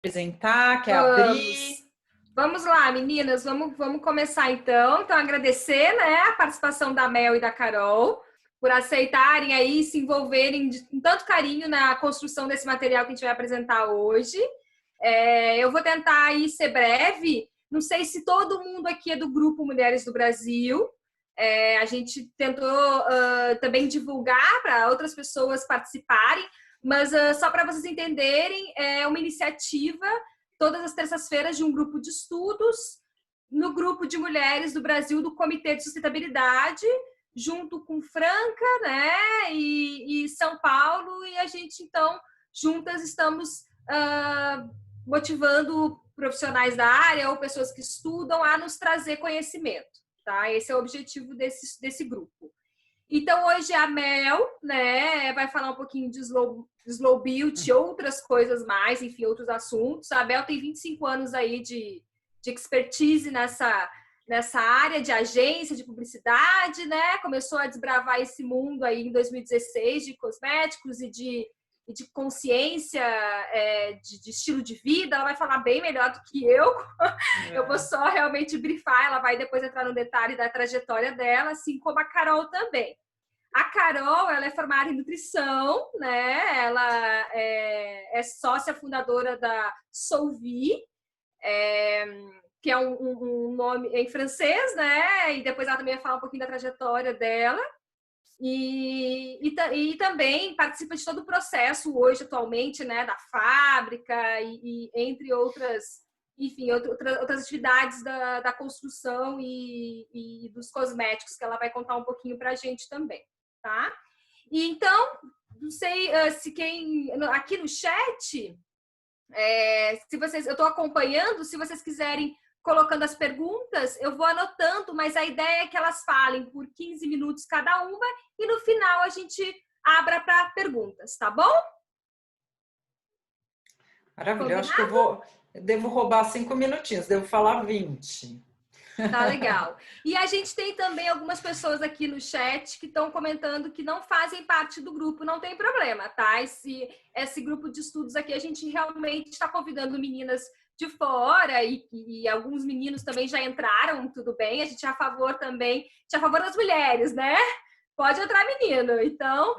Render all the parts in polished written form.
Apresentar, quer abrir? Vamos. Vamos lá, meninas, vamos começar então. Então, agradecer, né, a participação da Mel e da Carol por aceitarem aí se envolverem com tanto carinho na construção desse material que a gente vai apresentar hoje. Eu vou tentar aí ser breve. Não sei se todo mundo aqui é do Grupo Mulheres do Brasil. A gente tentou também divulgar para outras pessoas participarem, mas só para vocês entenderem, é uma iniciativa todas as terças-feiras de um grupo de estudos no grupo de mulheres do Brasil do Comitê de Sustentabilidade, junto com Franca, né, e São Paulo, e a gente então juntas estamos motivando profissionais da área ou pessoas que estudam a nos trazer conhecimento, tá? Esse é o objetivo desse grupo. Então, hoje a Mel, né, vai falar um pouquinho de slow beauty, outras coisas mais, enfim, outros assuntos. A Mel tem 25 anos aí de expertise nessa área de agência, de publicidade, né? Começou a desbravar esse mundo aí em 2016 de cosméticos e de consciência, de estilo de vida. Ela vai falar bem melhor do que eu. Eu vou só realmente brifar, ela vai depois entrar no detalhe da trajetória dela, assim como a Carol também. A Carol, ela é formada em nutrição, né? Ela é sócia fundadora da Solvi, que é um nome em francês, né? E depois ela também vai falar um pouquinho da trajetória dela. E também participa de todo o processo hoje, atualmente, né? Da fábrica e entre outras, enfim, outras atividades da construção e dos cosméticos, que ela vai contar um pouquinho para a gente também, tá? E então, não sei se quem... Aqui no chat, se vocês... Eu estou acompanhando, se vocês quiserem colocando as perguntas, eu vou anotando, mas a ideia é que elas falem por 15 minutos cada uma e no final a gente abra para perguntas, tá bom? Maravilha, eu acho que eu devo roubar 5 minutinhos, devo falar 20. Tá legal. E a gente tem também algumas pessoas aqui no chat que estão comentando que não fazem parte do grupo, não tem problema, tá? Esse grupo de estudos aqui, a gente realmente está convidando meninas de fora e alguns meninos também já entraram, tudo bem. A gente é a favor também, a gente é a favor das mulheres, né? Pode entrar menino. Então,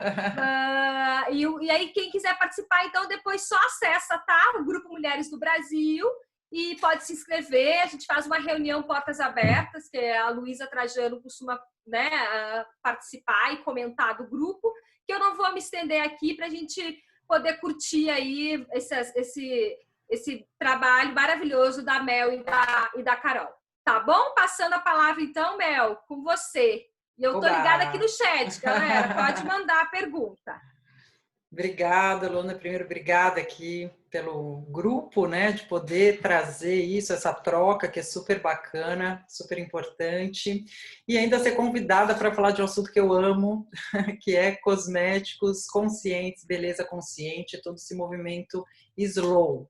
e aí quem quiser participar, então depois só acessa, tá? O Grupo Mulheres do Brasil e pode se inscrever. A gente faz uma reunião portas abertas, que a Luísa Trajano costuma, né, participar e comentar do grupo, que eu não vou me estender aqui para a gente poder curtir aí esse trabalho maravilhoso da Mel e da Carol. Tá bom? Passando a palavra então, Mel, com você. E eu tô ligada aqui no chat, galera. Pode mandar a pergunta. Obrigada, Luana. Primeiro, obrigada aqui pelo grupo, né, de poder trazer isso, essa troca que é super bacana, super importante, e ainda ser convidada para falar de um assunto que eu amo, que é cosméticos conscientes, beleza consciente, todo esse movimento slow.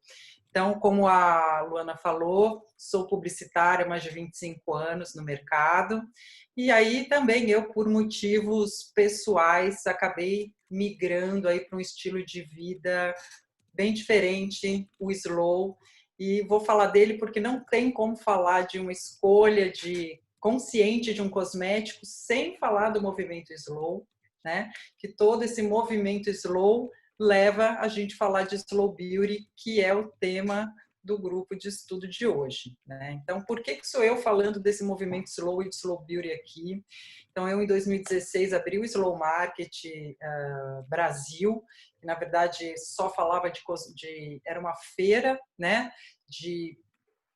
Então, como a Luana falou, sou publicitária há mais de 25 anos no mercado, e aí também eu, por motivos pessoais, acabei migrando aí para um estilo de vida bem diferente, o slow, e vou falar dele porque não tem como falar de uma escolha de consciente de um cosmético sem falar do movimento slow, né? Que todo esse movimento slow leva a gente a falar de slow beauty, que é o tema do grupo de estudo de hoje, né? Então, por que sou eu falando desse movimento slow e de slow beauty aqui? Então, eu em 2016 abri o Slow Market Brasil, que na verdade só falava era uma feira, né, de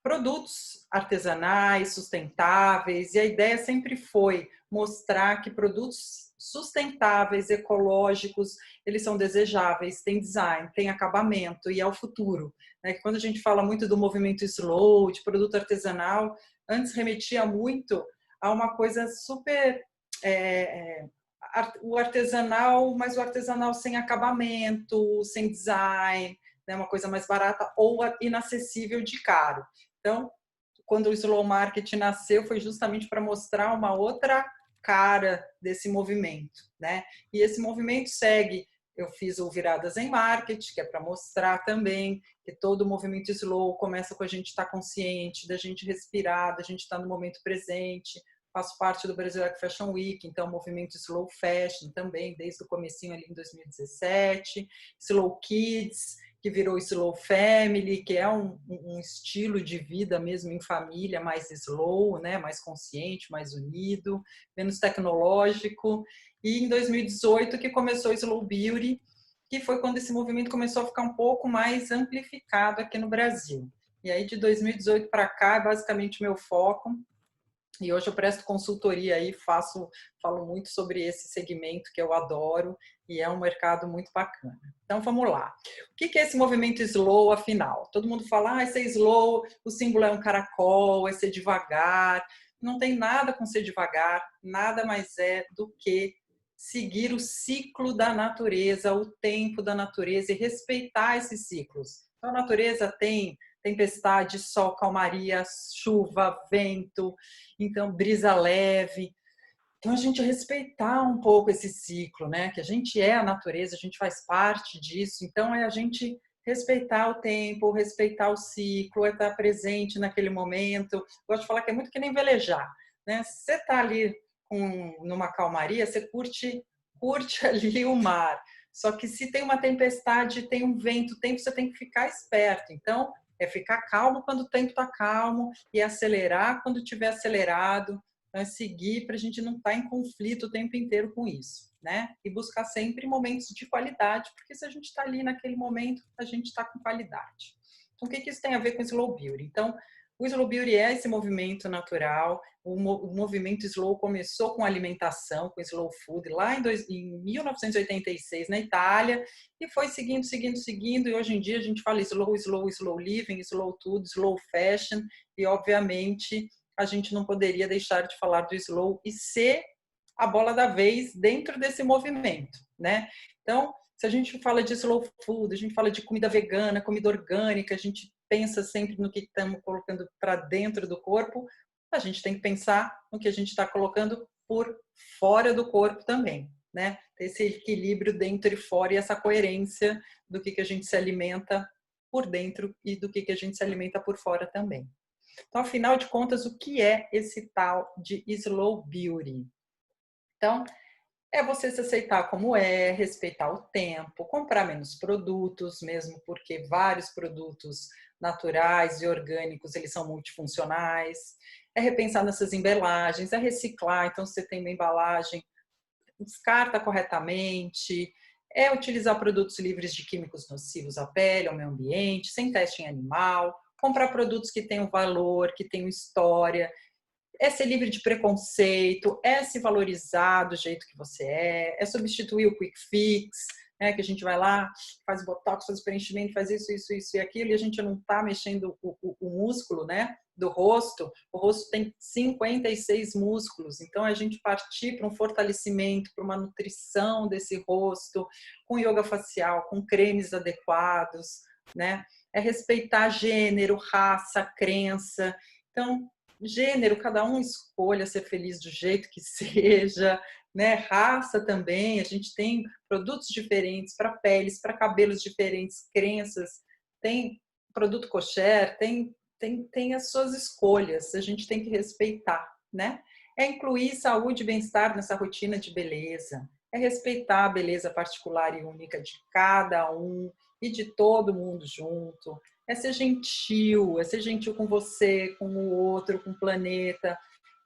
produtos artesanais, sustentáveis, e a ideia sempre foi mostrar que produtos sustentáveis, ecológicos, eles são desejáveis, têm design, têm acabamento e é o futuro, né? Quando a gente fala muito do movimento slow, de produto artesanal, antes remetia muito a uma coisa super o artesanal, mas o artesanal sem acabamento, sem design, né? Uma coisa mais barata ou inacessível de caro. Então, quando o Slow Market nasceu, foi justamente para mostrar uma outra cara desse movimento, né? E esse movimento segue eu fiz o Viradas em Marketing, que é para mostrar também que todo o movimento slow começa com a gente estar consciente, da gente respirar, da gente estar no momento presente. Faço parte do Brasil Fashion Week, então o movimento Slow Fashion também, desde o comecinho ali em 2017. Slow Kids, que virou Slow Family, que é um estilo de vida mesmo em família, mais slow, né? Mais consciente, mais unido, menos tecnológico. E em 2018 que começou o Slow Beauty, que foi quando esse movimento começou a ficar um pouco mais amplificado aqui no Brasil. E aí de 2018 para cá é basicamente o meu foco. E hoje eu presto consultoria aí, falo muito sobre esse segmento que eu adoro e é um mercado muito bacana. Então vamos lá. O que é esse movimento slow, afinal? Todo mundo fala, esse é slow, o símbolo é um caracol, é ser devagar. Não tem nada com ser devagar, nada mais é do que seguir o ciclo da natureza, o tempo da natureza e respeitar esses ciclos. Então a natureza tem tempestade, sol, calmaria, chuva, vento, então brisa leve. Então a gente respeitar um pouco esse ciclo, né? Que a gente é a natureza, a gente faz parte disso. Então é a gente respeitar o tempo, respeitar o ciclo, é estar presente naquele momento. Eu gosto de falar que é muito que nem velejar, né? Você está ali numa calmaria, você curte ali o mar. Só que se tem uma tempestade, tem um vento, você tem que ficar esperto. Então, é ficar calmo quando o tempo está calmo e acelerar quando estiver acelerado. Então, é seguir para a gente não estar em conflito o tempo inteiro com isso, né? E buscar sempre momentos de qualidade, porque se a gente está ali naquele momento, a gente está com qualidade. Então, o que isso tem a ver com Slow Beauty? Então, o Slow Beauty é esse movimento natural. O movimento Slow começou com alimentação, com Slow Food, lá em 1986, na Itália, e foi seguindo, e hoje em dia a gente fala Slow, Slow, Slow Living, Slow Tudo, Slow Fashion, e obviamente a gente não poderia deixar de falar do Slow e ser a bola da vez dentro desse movimento, né? Então, se a gente fala de Slow Food, a gente fala de comida vegana, comida orgânica, a gente pensa sempre no que estamos colocando para dentro do corpo, a gente tem que pensar no que a gente está colocando por fora do corpo também, né? Esse equilíbrio dentro e fora e essa coerência do que a gente se alimenta por dentro e do que a gente se alimenta por fora também. Então, afinal de contas, o que é esse tal de Slow Beauty? Então, é você se aceitar como é, respeitar o tempo, comprar menos produtos, mesmo porque vários produtos naturais e orgânicos, eles são multifuncionais. É repensar nessas embalagens, é reciclar. Então, se você tem uma embalagem, descarta corretamente. É utilizar produtos livres de químicos nocivos à pele, ao meio ambiente, sem teste em animal. Comprar produtos que tenham valor, que tenham história, é ser livre de preconceito, é se valorizar do jeito que você é substituir o quick fix, né, que a gente vai lá, faz botox, faz preenchimento, faz isso e aquilo, e a gente não está mexendo o músculo, né, do rosto. O rosto tem 56 músculos, então a gente partir para um fortalecimento, para uma nutrição desse rosto, com yoga facial, com cremes adequados, né, é respeitar gênero, raça, crença. Então, gênero, cada um escolha ser feliz do jeito que seja, né? Raça também, a gente tem produtos diferentes para peles, para cabelos diferentes, crenças, tem produto kosher, tem as suas escolhas, a gente tem que respeitar, né? É incluir saúde e bem-estar nessa rotina de beleza, é respeitar a beleza particular e única de cada um e de todo mundo junto, é ser gentil com você, com o outro, com o planeta.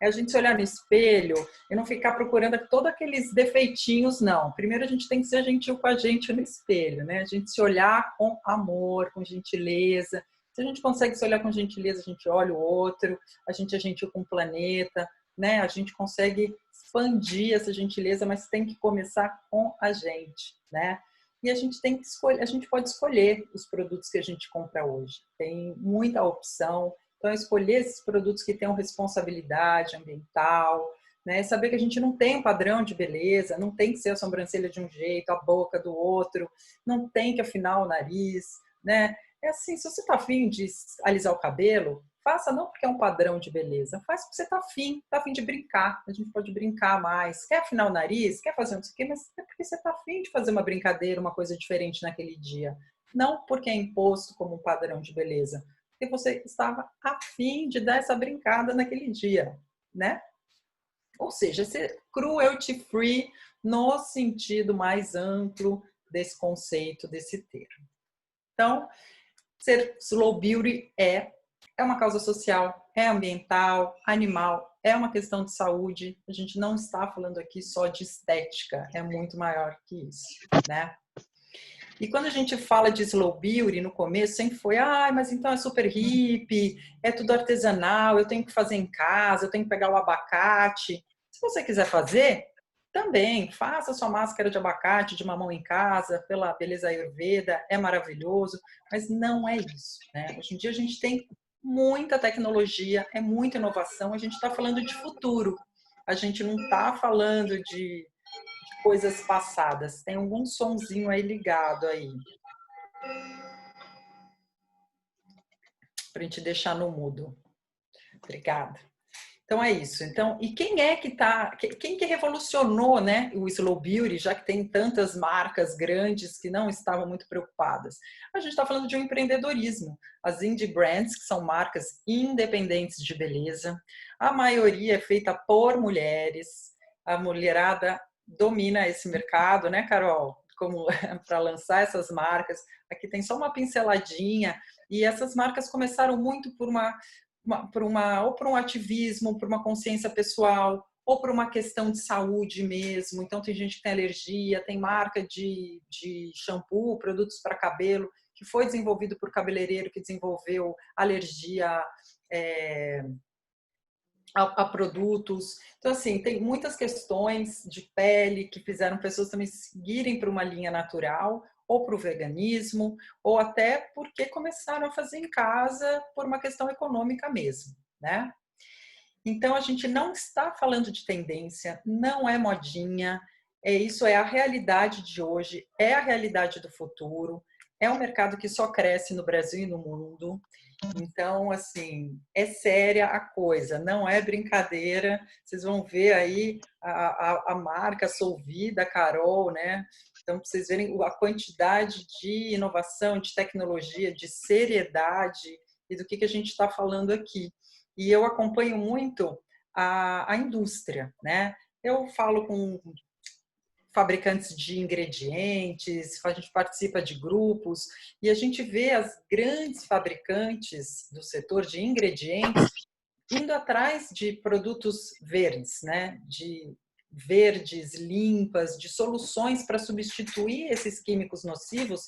É a gente se olhar no espelho e não ficar procurando todos aqueles defeitinhos, não. Primeiro a gente tem que ser gentil com a gente no espelho, né? A gente se olhar com amor, com gentileza. Se a gente consegue se olhar com gentileza, a gente olha o outro, a gente é gentil com o planeta, né? A gente consegue expandir essa gentileza, mas tem que começar com a gente, né? E a gente tem que escolher, a gente pode escolher os produtos que a gente compra hoje. Tem muita opção. Então, escolher esses produtos que tenham responsabilidade ambiental, né? Saber que a gente não tem um padrão de beleza, não tem que ser a sobrancelha de um jeito, a boca do outro, não tem que afinar o nariz, né? É assim, se você está afim de alisar o cabelo, faça não porque é um padrão de beleza, faz porque você tá afim de brincar. A gente pode brincar mais. Quer afinar o nariz? Quer fazer não sei o quê, mas é porque você tá afim de fazer uma brincadeira, uma coisa diferente naquele dia. Não porque é imposto como um padrão de beleza, porque você estava afim de dar essa brincada naquele dia, né? Ou seja, ser cruelty free no sentido mais amplo desse conceito, desse termo. Então, ser slow beauty é uma causa social, é ambiental, animal, é uma questão de saúde. A gente não está falando aqui só de estética, é muito maior que isso, né? E quando a gente fala de slow beauty, no começo sempre foi, mas então é super hippie, é tudo artesanal, eu tenho que fazer em casa, eu tenho que pegar o abacate. Se você quiser fazer, também faça sua máscara de abacate, de mamão em casa, pela beleza Ayurveda, é maravilhoso, mas não é isso, né? Hoje em dia a gente tem muita tecnologia, é muita inovação, a gente está falando de futuro, a gente não está falando de coisas passadas. Tem algum sonzinho aí ligado aí. Para a gente deixar no mudo. Obrigada. Então é isso. Então, e quem é que quem que revolucionou, né, o slow beauty, já que tem tantas marcas grandes que não estavam muito preocupadas? A gente está falando de um empreendedorismo. As indie brands, que são marcas independentes de beleza, a maioria é feita por mulheres. A mulherada domina esse mercado, né, Carol? Como para lançar essas marcas. Aqui tem só uma pinceladinha. E essas marcas começaram muito por ou por um ativismo, por uma consciência pessoal, ou por uma questão de saúde mesmo. Então, tem gente que tem alergia, tem marca de shampoo, produtos para cabelo, que foi desenvolvido por cabeleireiro que desenvolveu alergia a produtos. Então, assim, tem muitas questões de pele que fizeram pessoas também seguirem para uma linha natural, ou para o veganismo, ou até porque começaram a fazer em casa por uma questão econômica mesmo, né? Então, a gente não está falando de tendência, não é modinha, isso é a realidade de hoje, é a realidade do futuro, é um mercado que só cresce no Brasil e no mundo. Então, assim, é séria a coisa, não é brincadeira. Vocês vão ver aí a marca Solvi da Carol, né? Então, para vocês verem a quantidade de inovação, de tecnologia, de seriedade e do que a gente está falando aqui. E eu acompanho muito a indústria, né? Eu falo com fabricantes de ingredientes, a gente participa de grupos e a gente vê as grandes fabricantes do setor de ingredientes indo atrás de produtos verdes, né? De verdes, limpas, de soluções para substituir esses químicos nocivos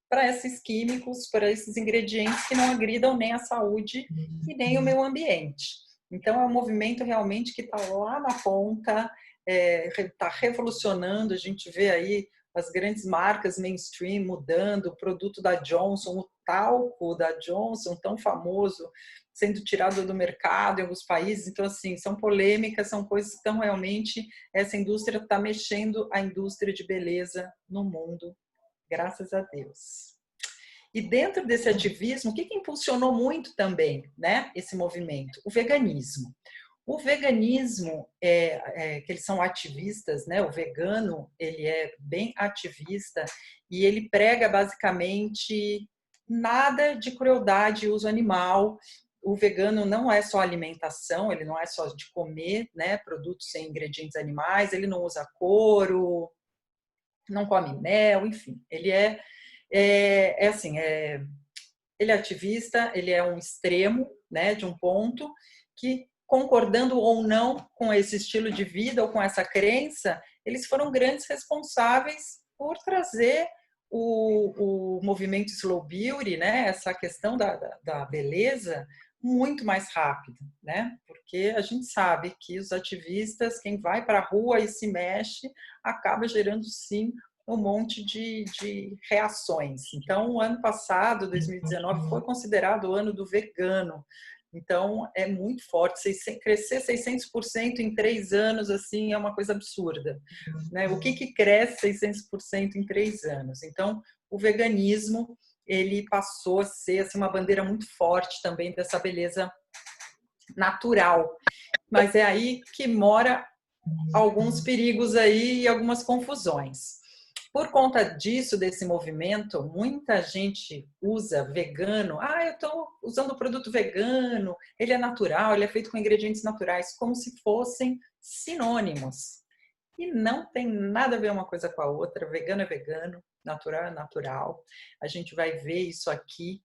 para esses químicos, para esses ingredientes que não agridam nem a saúde e nem o meio ambiente. Então, é um movimento realmente que está lá na ponta, está revolucionando. A gente vê aí as grandes marcas mainstream mudando, o produto da Johnson, o talco da Johnson, tão famoso, sendo tirado do mercado em alguns países. Então, assim, são polêmicas, são coisas que estão realmente... Essa indústria está mexendo a indústria de beleza no mundo, graças a Deus. E dentro desse ativismo, o que impulsionou muito também, né, esse movimento? O veganismo. O veganismo, que eles são ativistas, né? O vegano, ele é bem ativista e ele prega basicamente nada de crueldade e uso animal. O vegano não é só alimentação, ele não é só de comer, né, produtos sem ingredientes animais, ele não usa couro, não come mel, enfim. Ele ele é ativista, ele é um extremo, né, de um ponto que, concordando ou não com esse estilo de vida ou com essa crença, eles foram grandes responsáveis por trazer o movimento Slow Beauty, né, essa questão da beleza, muito mais rápido, né? Porque a gente sabe que os ativistas, quem vai para a rua e se mexe, acaba gerando, sim, um monte de reações. Então, o ano passado, 2019, foi considerado o ano do vegano. Então, é muito forte. Crescer 600% em 3 anos, assim, é uma coisa absurda, né? O que cresce 600% em 3 anos? Então, o veganismo, ele passou a ser assim, uma bandeira muito forte também dessa beleza natural. Mas é aí que mora alguns perigos aí e algumas confusões. Por conta disso, desse movimento, muita gente usa vegano. Ah, eu estou usando o produto vegano, ele é natural, ele é feito com ingredientes naturais, como se fossem sinônimos. E não tem nada a ver uma coisa com a outra. Vegano é vegano, natural é natural. A gente vai ver isso aqui.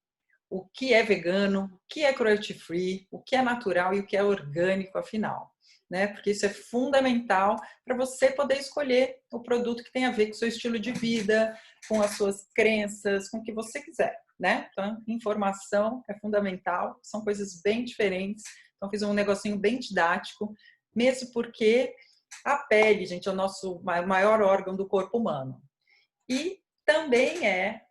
O que é vegano, o que é cruelty free, o que é natural e o que é orgânico, afinal. Né? Porque isso é fundamental para você poder escolher o produto que tem a ver com o seu estilo de vida, com as suas crenças, com o que você quiser. Né? Então, informação é fundamental, são coisas bem diferentes. Então, fiz um negocinho bem didático, mesmo porque a pele, gente, é o nosso maior órgão do corpo humano. E também é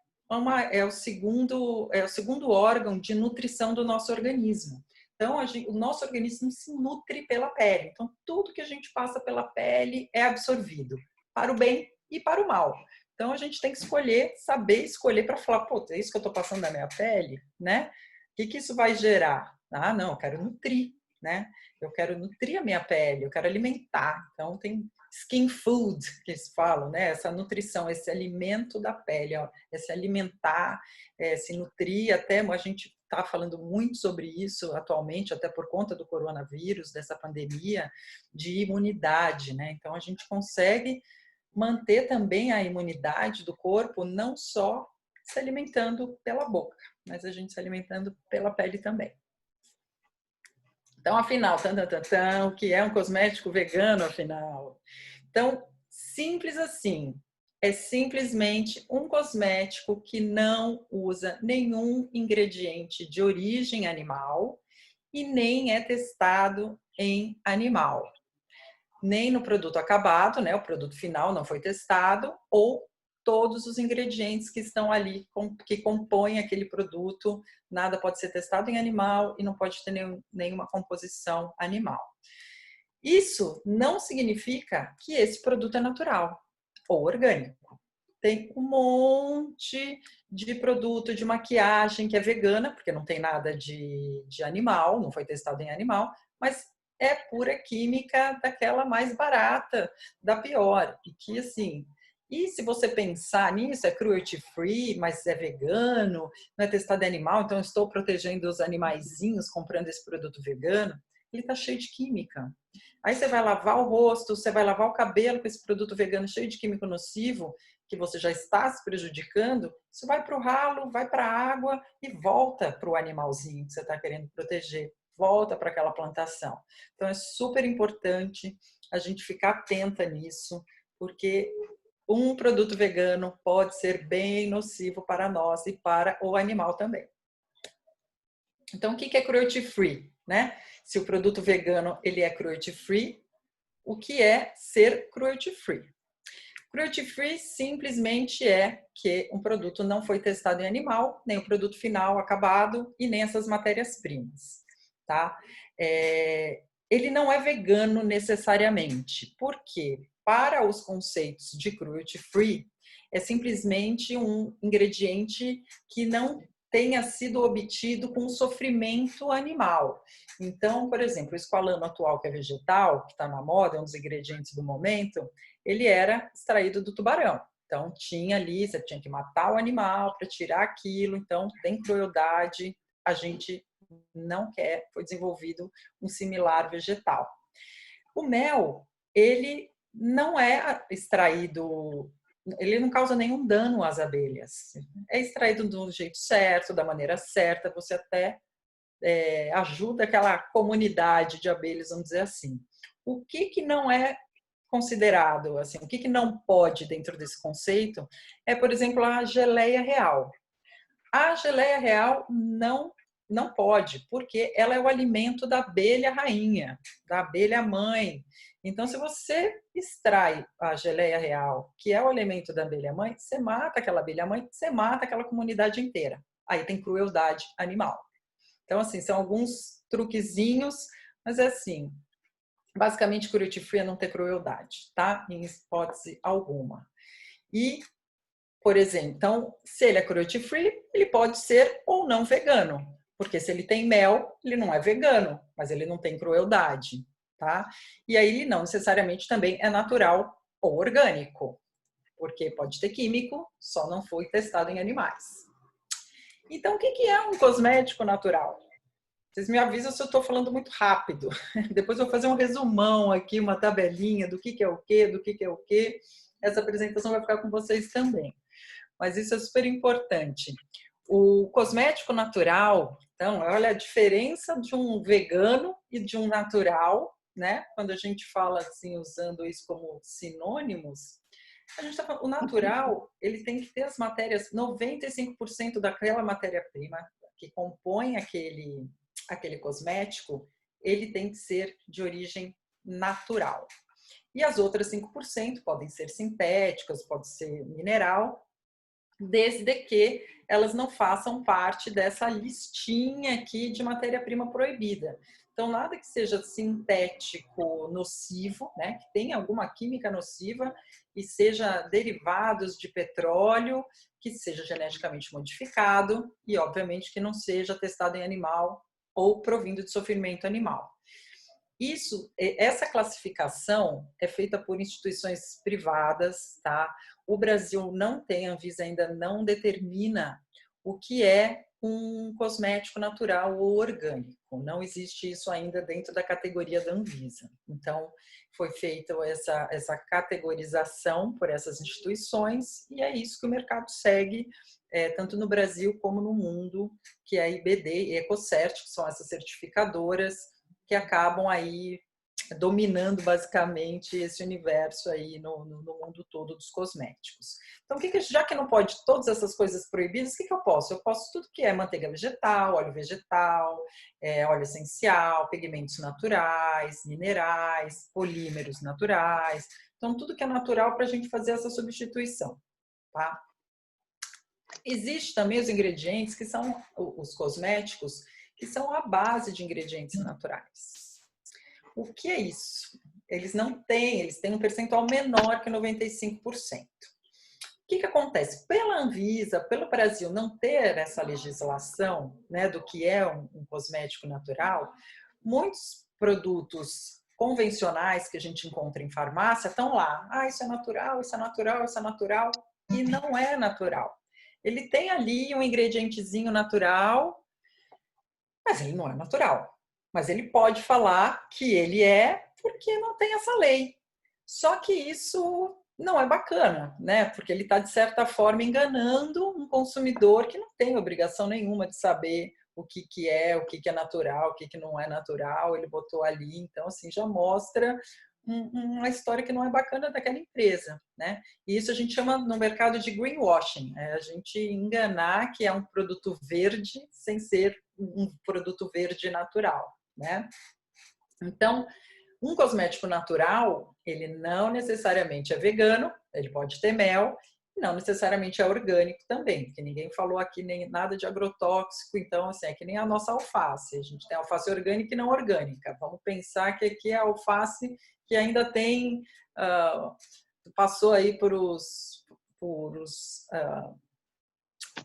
o segundo órgão de nutrição do nosso organismo. Então, o nosso organismo se nutre pela pele. Então, tudo que a gente passa pela pele é absorvido, para o bem e para o mal. Então, a gente tem que escolher, saber escolher para falar, pô, é isso que eu estou passando na minha pele, né? O que isso vai gerar? Ah, não, eu quero nutrir, né? Eu quero nutrir a minha pele, eu quero alimentar. Então, tem skin food, que eles falam, né? Essa nutrição, esse alimento da pele, ó, esse alimentar, se nutrir, até a gente está falando muito sobre isso atualmente, até por conta do coronavírus, dessa pandemia, de imunidade, né? Então, a gente consegue manter também a imunidade do corpo, não só se alimentando pela boca, mas a gente se alimentando pela pele também. Então, afinal, o que é um cosmético vegano, afinal? Então, simples assim, é simplesmente um cosmético que não usa nenhum ingrediente de origem animal e nem é testado em animal. Nem no produto acabado, né? O produto final não foi testado, ou todos os ingredientes que estão ali, que compõem aquele produto, nada pode ser testado em animal e não pode ter nenhuma composição animal. Isso não significa que esse produto é natural ou orgânico. Tem um monte de produto de maquiagem que é vegana, porque não tem nada de animal, não foi testado em animal, mas é pura química daquela mais barata, da pior. E que, assim, e se você pensar nisso, é cruelty free, mas é vegano, não é testado em animal, então eu estou protegendo os animaizinhos comprando esse produto vegano, ele está cheio de química. Aí você vai lavar o rosto, você vai lavar o cabelo com esse produto vegano cheio de químico nocivo, que você já está se prejudicando, isso vai para o ralo, vai para a água e volta para o animalzinho que você está querendo proteger, volta para aquela plantação. Então é super importante a gente ficar atenta nisso, porque um produto vegano pode ser bem nocivo para nós e para o animal também. Então, o que é cruelty free, né? Se o produto vegano ele é cruelty free, o que é ser cruelty free? Cruelty free simplesmente é que um produto não foi testado em animal, nem o produto final acabado e nem essas matérias-primas, tá? Ele não é vegano necessariamente, porque para os conceitos de cruelty free é simplesmente um ingrediente que não tenha sido obtido com sofrimento animal. Então, por exemplo, o esqualano atual, que é vegetal, que está na moda, é um dos ingredientes do momento, ele era extraído do tubarão. Então, tinha ali, você tinha que matar o animal para tirar aquilo, então tem crueldade, a gente não quer, foi desenvolvido um similar vegetal. O mel, ele não é extraído, ele não causa nenhum dano às abelhas. É extraído do jeito certo, da maneira certa, você até ajuda aquela comunidade de abelhas, vamos dizer assim. O que não é considerado, assim, o que não pode dentro desse conceito é, por exemplo, a geleia real. A geleia real não pode, porque ela é o alimento da abelha rainha, da abelha mãe. Então, se você extrai a geleia real, que é o alimento da abelha mãe, você mata aquela abelha mãe, você mata aquela comunidade inteira. Aí tem crueldade animal. Então, assim, são alguns truquezinhos, mas é assim, basicamente cruelty free é não ter crueldade, tá? Em hipótese alguma. E, por exemplo, então, se ele é cruelty free, ele pode ser ou não vegano. Porque se ele tem mel, ele não é vegano, mas ele não tem crueldade, tá? E aí ele não necessariamente também é natural ou orgânico, porque pode ter químico, só não foi testado em animais. Então, o que é um cosmético natural? Vocês me avisam se eu estou falando muito rápido. Depois eu vou fazer um resumão aqui, uma tabelinha do que é o quê, do que é o quê. Essa apresentação vai ficar com vocês também. Mas isso é super importante. O cosmético natural, então, olha a diferença de um vegano e de um natural, né? Quando a gente fala assim, usando isso como sinônimos, a gente tá falando, o natural, ele tem que ter as matérias, 95% daquela matéria-prima que compõe aquele cosmético, ele tem que ser de origem natural. E as outras 5% podem ser sintéticas, pode ser mineral, desde que elas não façam parte dessa listinha aqui de matéria-prima proibida. Então, nada que seja sintético, nocivo, né, que tenha alguma química nociva e seja derivados de petróleo, que seja geneticamente modificado e, obviamente, que não seja testado em animal ou provindo de sofrimento animal. Essa classificação é feita por instituições privadas, tá? O Brasil não tem, a Anvisa ainda não determina o que é um cosmético natural ou orgânico. Não existe isso ainda dentro da categoria da Anvisa. Então, foi feita essa categorização por essas instituições e é isso que o mercado segue, tanto no Brasil como no mundo, que é a IBD e Ecocert, que são essas certificadoras que acabam aí dominando basicamente esse universo aí no mundo todo dos cosméticos. Então, já que não pode todas essas coisas proibidas, o que eu posso? Eu posso tudo que é manteiga vegetal, óleo essencial, pigmentos naturais, minerais, polímeros naturais. Então, tudo que é natural para a gente fazer essa substituição, tá? Existem também os ingredientes que são os cosméticos, que são a base de ingredientes naturais. O que é isso? Eles têm um percentual menor que 95%. O que acontece? Pela Anvisa, pelo Brasil não ter essa legislação, né, do que é um cosmético natural, muitos produtos convencionais que a gente encontra em farmácia estão lá. Ah, isso é natural, isso é natural, isso é natural. E não é natural. Ele tem ali um ingredientezinho natural, mas ele não é natural. Mas ele pode falar que ele é porque não tem essa lei. Só que isso não é bacana, né? Porque ele está, de certa forma, enganando um consumidor que não tem obrigação nenhuma de saber o que é natural, o que não é natural. Ele botou ali, então, assim, já mostra uma história que não é bacana daquela empresa, né? E isso a gente chama no mercado de greenwashing, é a gente enganar que é um produto verde sem ser um produto verde natural, né? Então, um cosmético natural, ele não necessariamente é vegano, ele pode ter mel, não necessariamente é orgânico também, porque ninguém falou aqui nem nada de agrotóxico, então assim, é que nem a nossa alface, a gente tem alface orgânica e não orgânica. Vamos pensar que aqui é a alface que ainda tem, passou aí por os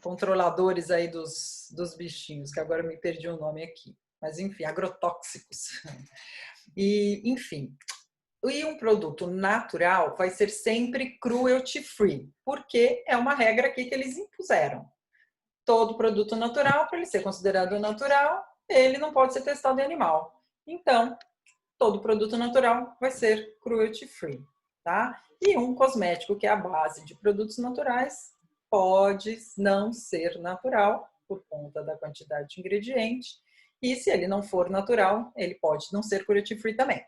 controladores aí dos bichinhos, que agora me perdi o nome aqui. Mas enfim, agrotóxicos. E, enfim, e um produto natural vai ser sempre cruelty free, porque é uma regra aqui que eles impuseram. Todo produto natural, para ele ser considerado natural, ele não pode ser testado em animal. Então, todo produto natural vai ser cruelty free, tá? E um cosmético que é a base de produtos naturais pode não ser natural por conta da quantidade de ingrediente. E se ele não for natural, ele pode não ser cruelty free também.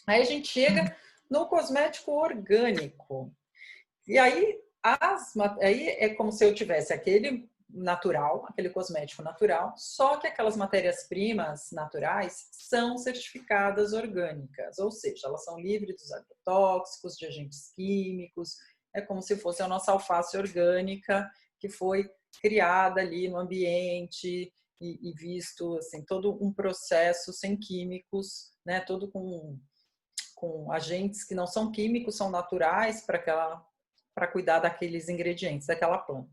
Aí a gente chega no cosmético orgânico. E aí, aí é como se eu tivesse aquele natural, aquele cosmético natural, só que aquelas matérias-primas naturais são certificadas orgânicas, ou seja, elas são livres dos agrotóxicos, de agentes químicos, é como se fosse a nossa alface orgânica que foi criada ali no ambiente e visto assim todo um processo sem químicos, né, todo com agentes que não são químicos, são naturais para cuidar daqueles ingredientes daquela planta.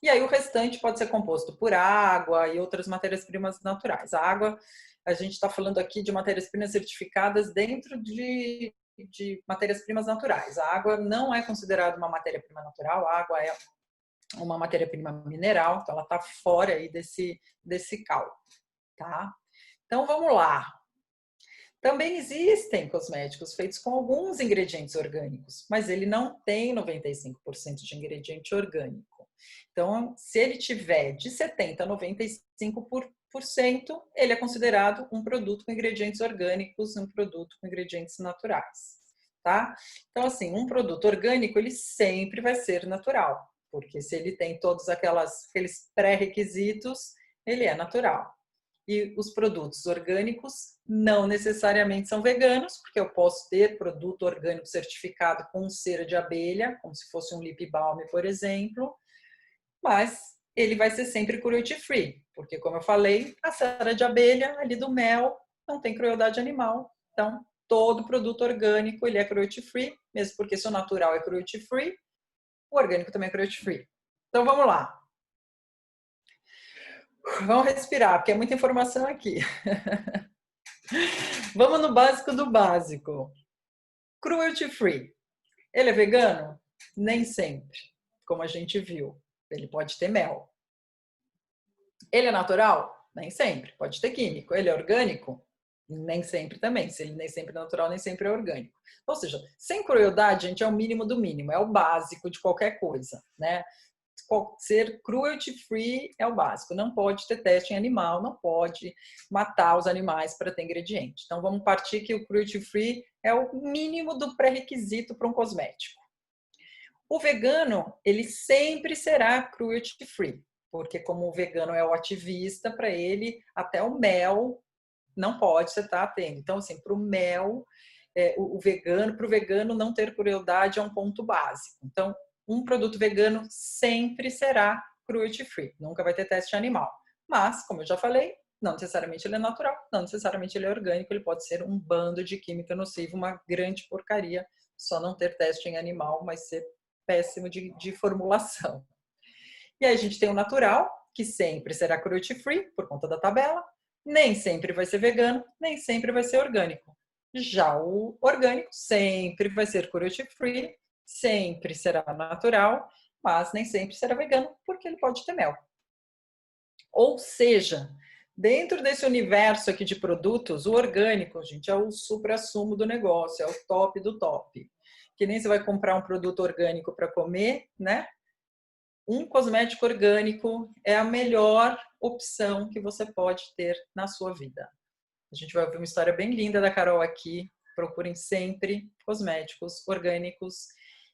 E aí o restante pode ser composto por água e outras matérias-primas naturais. A água, a gente está falando aqui de matérias-primas certificadas dentro de matérias-primas naturais. A água não é considerada uma matéria-prima natural, a água é uma matéria-prima mineral, então ela está fora aí desse cálculo, tá? Então vamos lá. Também existem cosméticos feitos com alguns ingredientes orgânicos, mas ele não tem 95% de ingrediente orgânico. Então, se ele tiver de 70% a 95%, ele é considerado um produto com ingredientes orgânicos, um produto com ingredientes naturais, tá? Então, assim, um produto orgânico, ele sempre vai ser natural, porque se ele tem todos aqueles pré-requisitos, ele é natural. E os produtos orgânicos não necessariamente são veganos, porque eu posso ter produto orgânico certificado com cera de abelha, como se fosse um lip balm, por exemplo, mas ele vai ser sempre cruelty free, porque como eu falei, a cera de abelha ali do mel não tem crueldade animal. Então, todo produto orgânico ele é cruelty free, mesmo porque se o natural é cruelty free, o orgânico também é cruelty free. Então, vamos lá. Vamos respirar, porque é muita informação aqui. Vamos no básico do básico. Cruelty free. Ele é vegano? Nem sempre, como a gente viu. Ele pode ter mel. Ele é natural? Nem sempre. Pode ter químico. Ele é orgânico? Nem sempre também. Se ele nem sempre é natural, nem sempre é orgânico. Ou seja, sem crueldade, gente, é o mínimo do mínimo. É o básico de qualquer coisa, né? Ser cruelty free é o básico. Não pode ter teste em animal, não pode matar os animais para ter ingrediente. Então vamos partir que o cruelty free é o mínimo do pré-requisito para um cosmético. O vegano, ele sempre será cruelty free, porque como o vegano é o ativista, para ele até o mel não pode você estar tendo. Então assim, para o mel, para o vegano não ter crueldade é um ponto básico. Então um produto vegano sempre será cruelty free, nunca vai ter teste animal. Mas, como eu já falei, não necessariamente ele é natural, não necessariamente ele é orgânico, ele pode ser um bando de química nociva, uma grande porcaria, só não ter teste em animal, mas ser péssimo de formulação. E aí a gente tem o natural, que sempre será cruelty free, por conta da tabela, nem sempre vai ser vegano, nem sempre vai ser orgânico. Já o orgânico sempre vai ser cruelty free, sempre será natural, mas nem sempre será vegano, porque ele pode ter mel. Ou seja, dentro desse universo aqui de produtos, o orgânico, gente, é o suprassumo do negócio, é o top do top. Que nem você vai comprar um produto orgânico para comer, né? Um cosmético orgânico é a melhor opção que você pode ter na sua vida. A gente vai ouvir uma história bem linda da Carol aqui. Procurem sempre cosméticos orgânicos.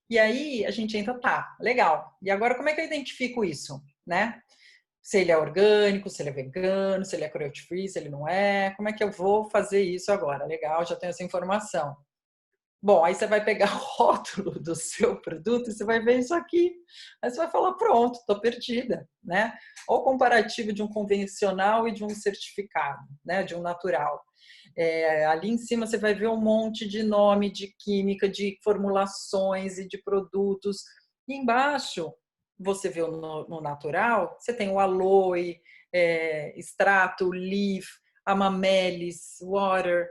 E aí a gente entra, tá, legal. E agora como é que eu identifico isso, né? Se ele é orgânico, se ele é vegano, se ele é cruelty free, se ele não é. Como é que eu vou fazer isso agora? Legal, já tenho essa informação. Bom, aí você vai pegar o rótulo do seu produto e você vai ver isso aqui. Aí você vai falar, pronto, estou perdida, né? Ou o comparativo de um convencional e de um certificado, né? De um natural. Ali em cima você vai ver um monte de nome de química, de formulações e de produtos. E embaixo, você vê no natural, você tem o aloe, extrato, leaf, amamelis, water,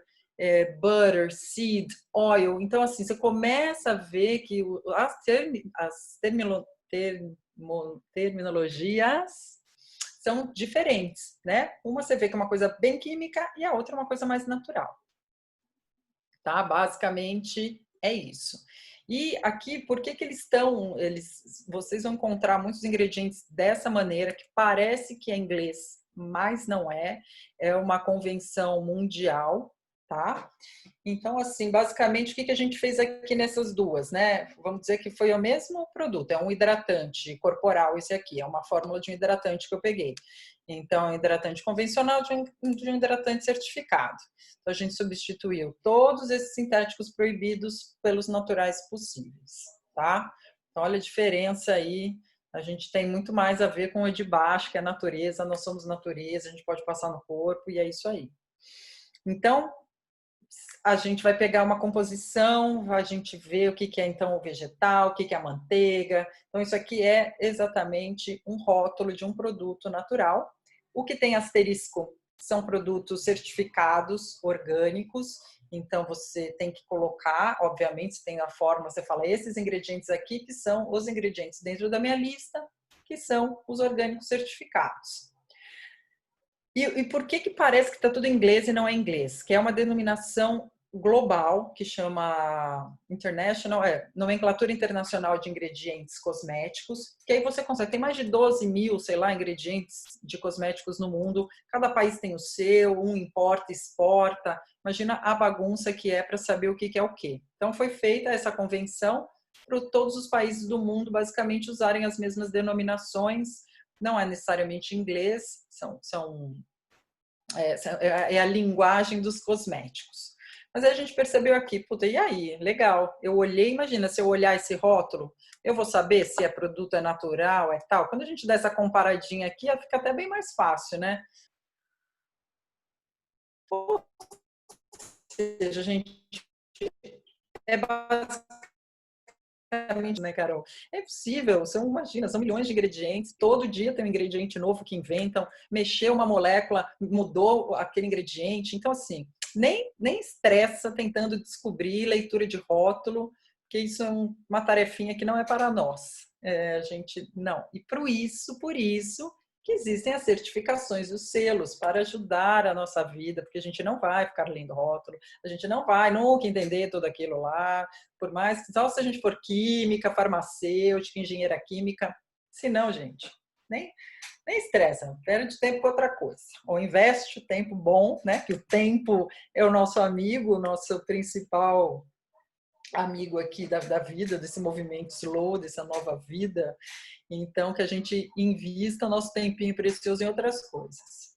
butter, seed, oil. Então, assim, você começa a ver que as terminologias são diferentes, né? Uma você vê que é uma coisa bem química e a outra é uma coisa mais natural. Tá? Basicamente é isso. E aqui, por que vocês vão encontrar muitos ingredientes dessa maneira, que parece que é inglês, mas não é. É uma convenção mundial, tá? Então, assim, basicamente, o que a gente fez aqui nessas duas, né? Vamos dizer que foi o mesmo produto, é um hidratante corporal esse aqui, é uma fórmula de um hidratante que eu peguei. Então, é um hidratante convencional de um hidratante certificado. Então, a gente substituiu todos esses sintéticos proibidos pelos naturais possíveis, tá? Então, olha a diferença aí. A gente tem muito mais a ver com o de baixo, que é a natureza, nós somos natureza, a gente pode passar no corpo e é isso aí. Então, a gente vai pegar uma composição, a gente vê o que é então o vegetal, o que é a manteiga. Então, isso aqui é exatamente um rótulo de um produto natural. O que tem asterisco são produtos certificados orgânicos, então você tem que colocar, obviamente, se tem a forma, você fala esses ingredientes aqui que são os ingredientes dentro da minha lista, que são os orgânicos certificados. E por que parece que está tudo em inglês e não é inglês? Que é uma denominação global que chama International, Nomenclatura Internacional de Ingredientes Cosméticos, que aí você consegue, tem mais de 12 mil, sei lá, ingredientes de cosméticos no mundo, cada país tem o seu, um importa, exporta, imagina a bagunça que é para saber o que é o quê. Então foi feita essa convenção para todos os países do mundo basicamente usarem as mesmas denominações, não é necessariamente inglês, é a linguagem dos cosméticos. Mas aí a gente percebeu aqui, puta, e aí? Legal. Eu olhei, imagina, se eu olhar esse rótulo, eu vou saber se produto é natural, é tal. Quando a gente dá essa comparadinha aqui, fica até bem mais fácil, né? Ou seja, a gente é basicamente, né, Carol? É possível, imagina, são milhões de ingredientes, todo dia tem um ingrediente novo que inventam, mexeu uma molécula, mudou aquele ingrediente, então assim, nem estressa tentando descobrir leitura de rótulo, porque isso é uma tarefinha que não é para nós. A gente não. E por isso que existem as certificações e os selos para ajudar a nossa vida, porque a gente não vai ficar lendo rótulo, a gente não vai nunca entender tudo aquilo lá, por mais que só se a gente for química, farmacêutica, engenheira química, se não, gente, nem estressa, perde tempo com outra coisa. Ou investe o tempo bom, né? Que o tempo é o nosso amigo, o nosso principal amigo aqui da vida, desse movimento slow, dessa nova vida. Então, que a gente invista o nosso tempinho precioso em outras coisas.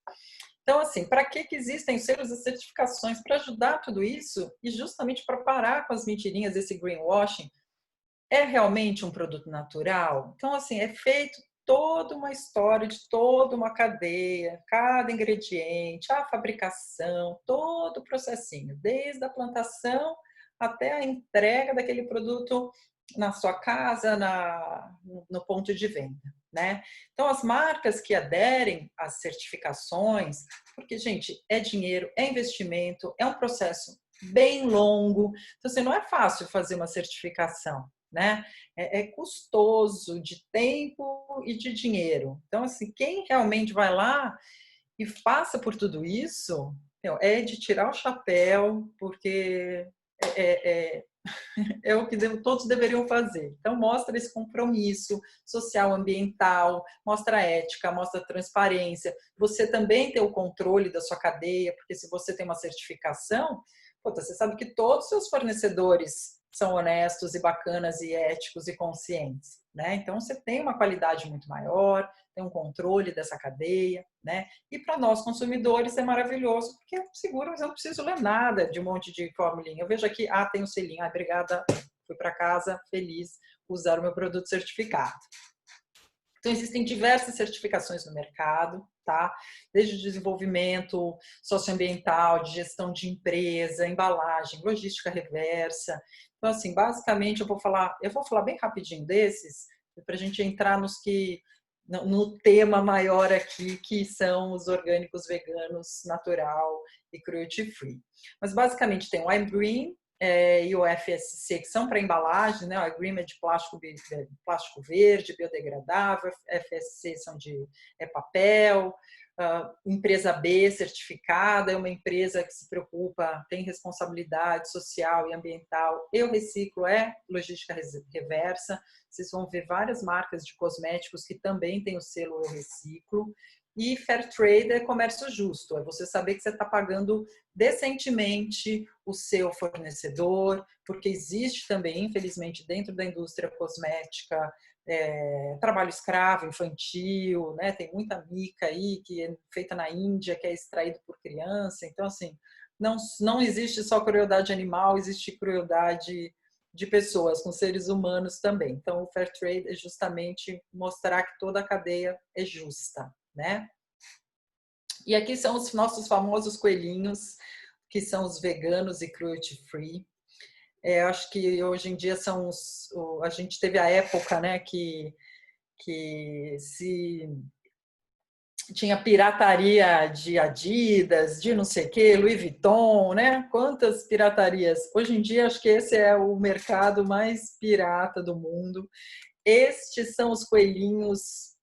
Então, assim, para que existem selos e certificações? Para ajudar tudo isso e justamente para parar com as mentirinhas desse greenwashing. É realmente um produto natural? Então, assim, é feito toda uma história de toda uma cadeia, cada ingrediente, a fabricação, todo o processinho, desde a plantação até a entrega daquele produto na sua casa, no ponto de venda, né? Então, as marcas que aderem às certificações, porque, gente, é dinheiro, é investimento, é um processo bem longo, então, assim, não é fácil fazer uma certificação, né? É custoso de tempo e de dinheiro. Então, assim, quem realmente vai lá e passa por tudo isso, é de tirar o chapéu, porque é o que todos deveriam fazer. Então, mostra esse compromisso social, ambiental, mostra ética, mostra transparência. Você também tem o controle da sua cadeia, porque se você tem uma certificação, você sabe que todos os seus fornecedores são honestos e bacanas e éticos e conscientes, né? Então, você tem uma qualidade muito maior, tem um controle dessa cadeia, né? E para nós consumidores é maravilhoso, porque é seguro, mas eu não preciso ler nada de um monte de formulinha. Eu vejo aqui, tem um selinho, obrigada, fui para casa feliz usar o meu produto certificado. Então, existem diversas certificações no mercado, tá? Desde o desenvolvimento socioambiental, de gestão de empresa, embalagem, logística reversa. Então, assim, basicamente, eu vou falar bem rapidinho desses, para a gente entrar no tema maior aqui, que são os orgânicos veganos natural e cruelty free. Mas, basicamente, tem o I'm Green, e o FSC, que são para embalagem, né? O Green é de plástico verde, biodegradável, FSC são de papel, empresa B certificada, é uma empresa que se preocupa, tem responsabilidade social e ambiental. Eu reciclo, logística reversa. Vocês vão ver várias marcas de cosméticos que também têm o selo Eu Reciclo. E Fair Trade é comércio justo, é você saber que você está pagando decentemente o seu fornecedor, porque existe também, infelizmente, dentro da indústria cosmética, trabalho escravo infantil, né? Tem muita mica aí que é feita na Índia, que é extraído por criança. Então, assim, não existe só crueldade animal, existe crueldade de pessoas, com seres humanos também. Então, o Fair Trade é justamente mostrar que toda a cadeia é justa, né? E aqui são os nossos famosos coelhinhos, que são os veganos e cruelty free. Acho que hoje em dia a gente teve a época, né, que se tinha pirataria de Adidas, de não sei o que, Louis Vuitton, né? Quantas piratarias. Hoje em dia, acho que esse é o mercado mais pirata do mundo. Estes são os coelhinhos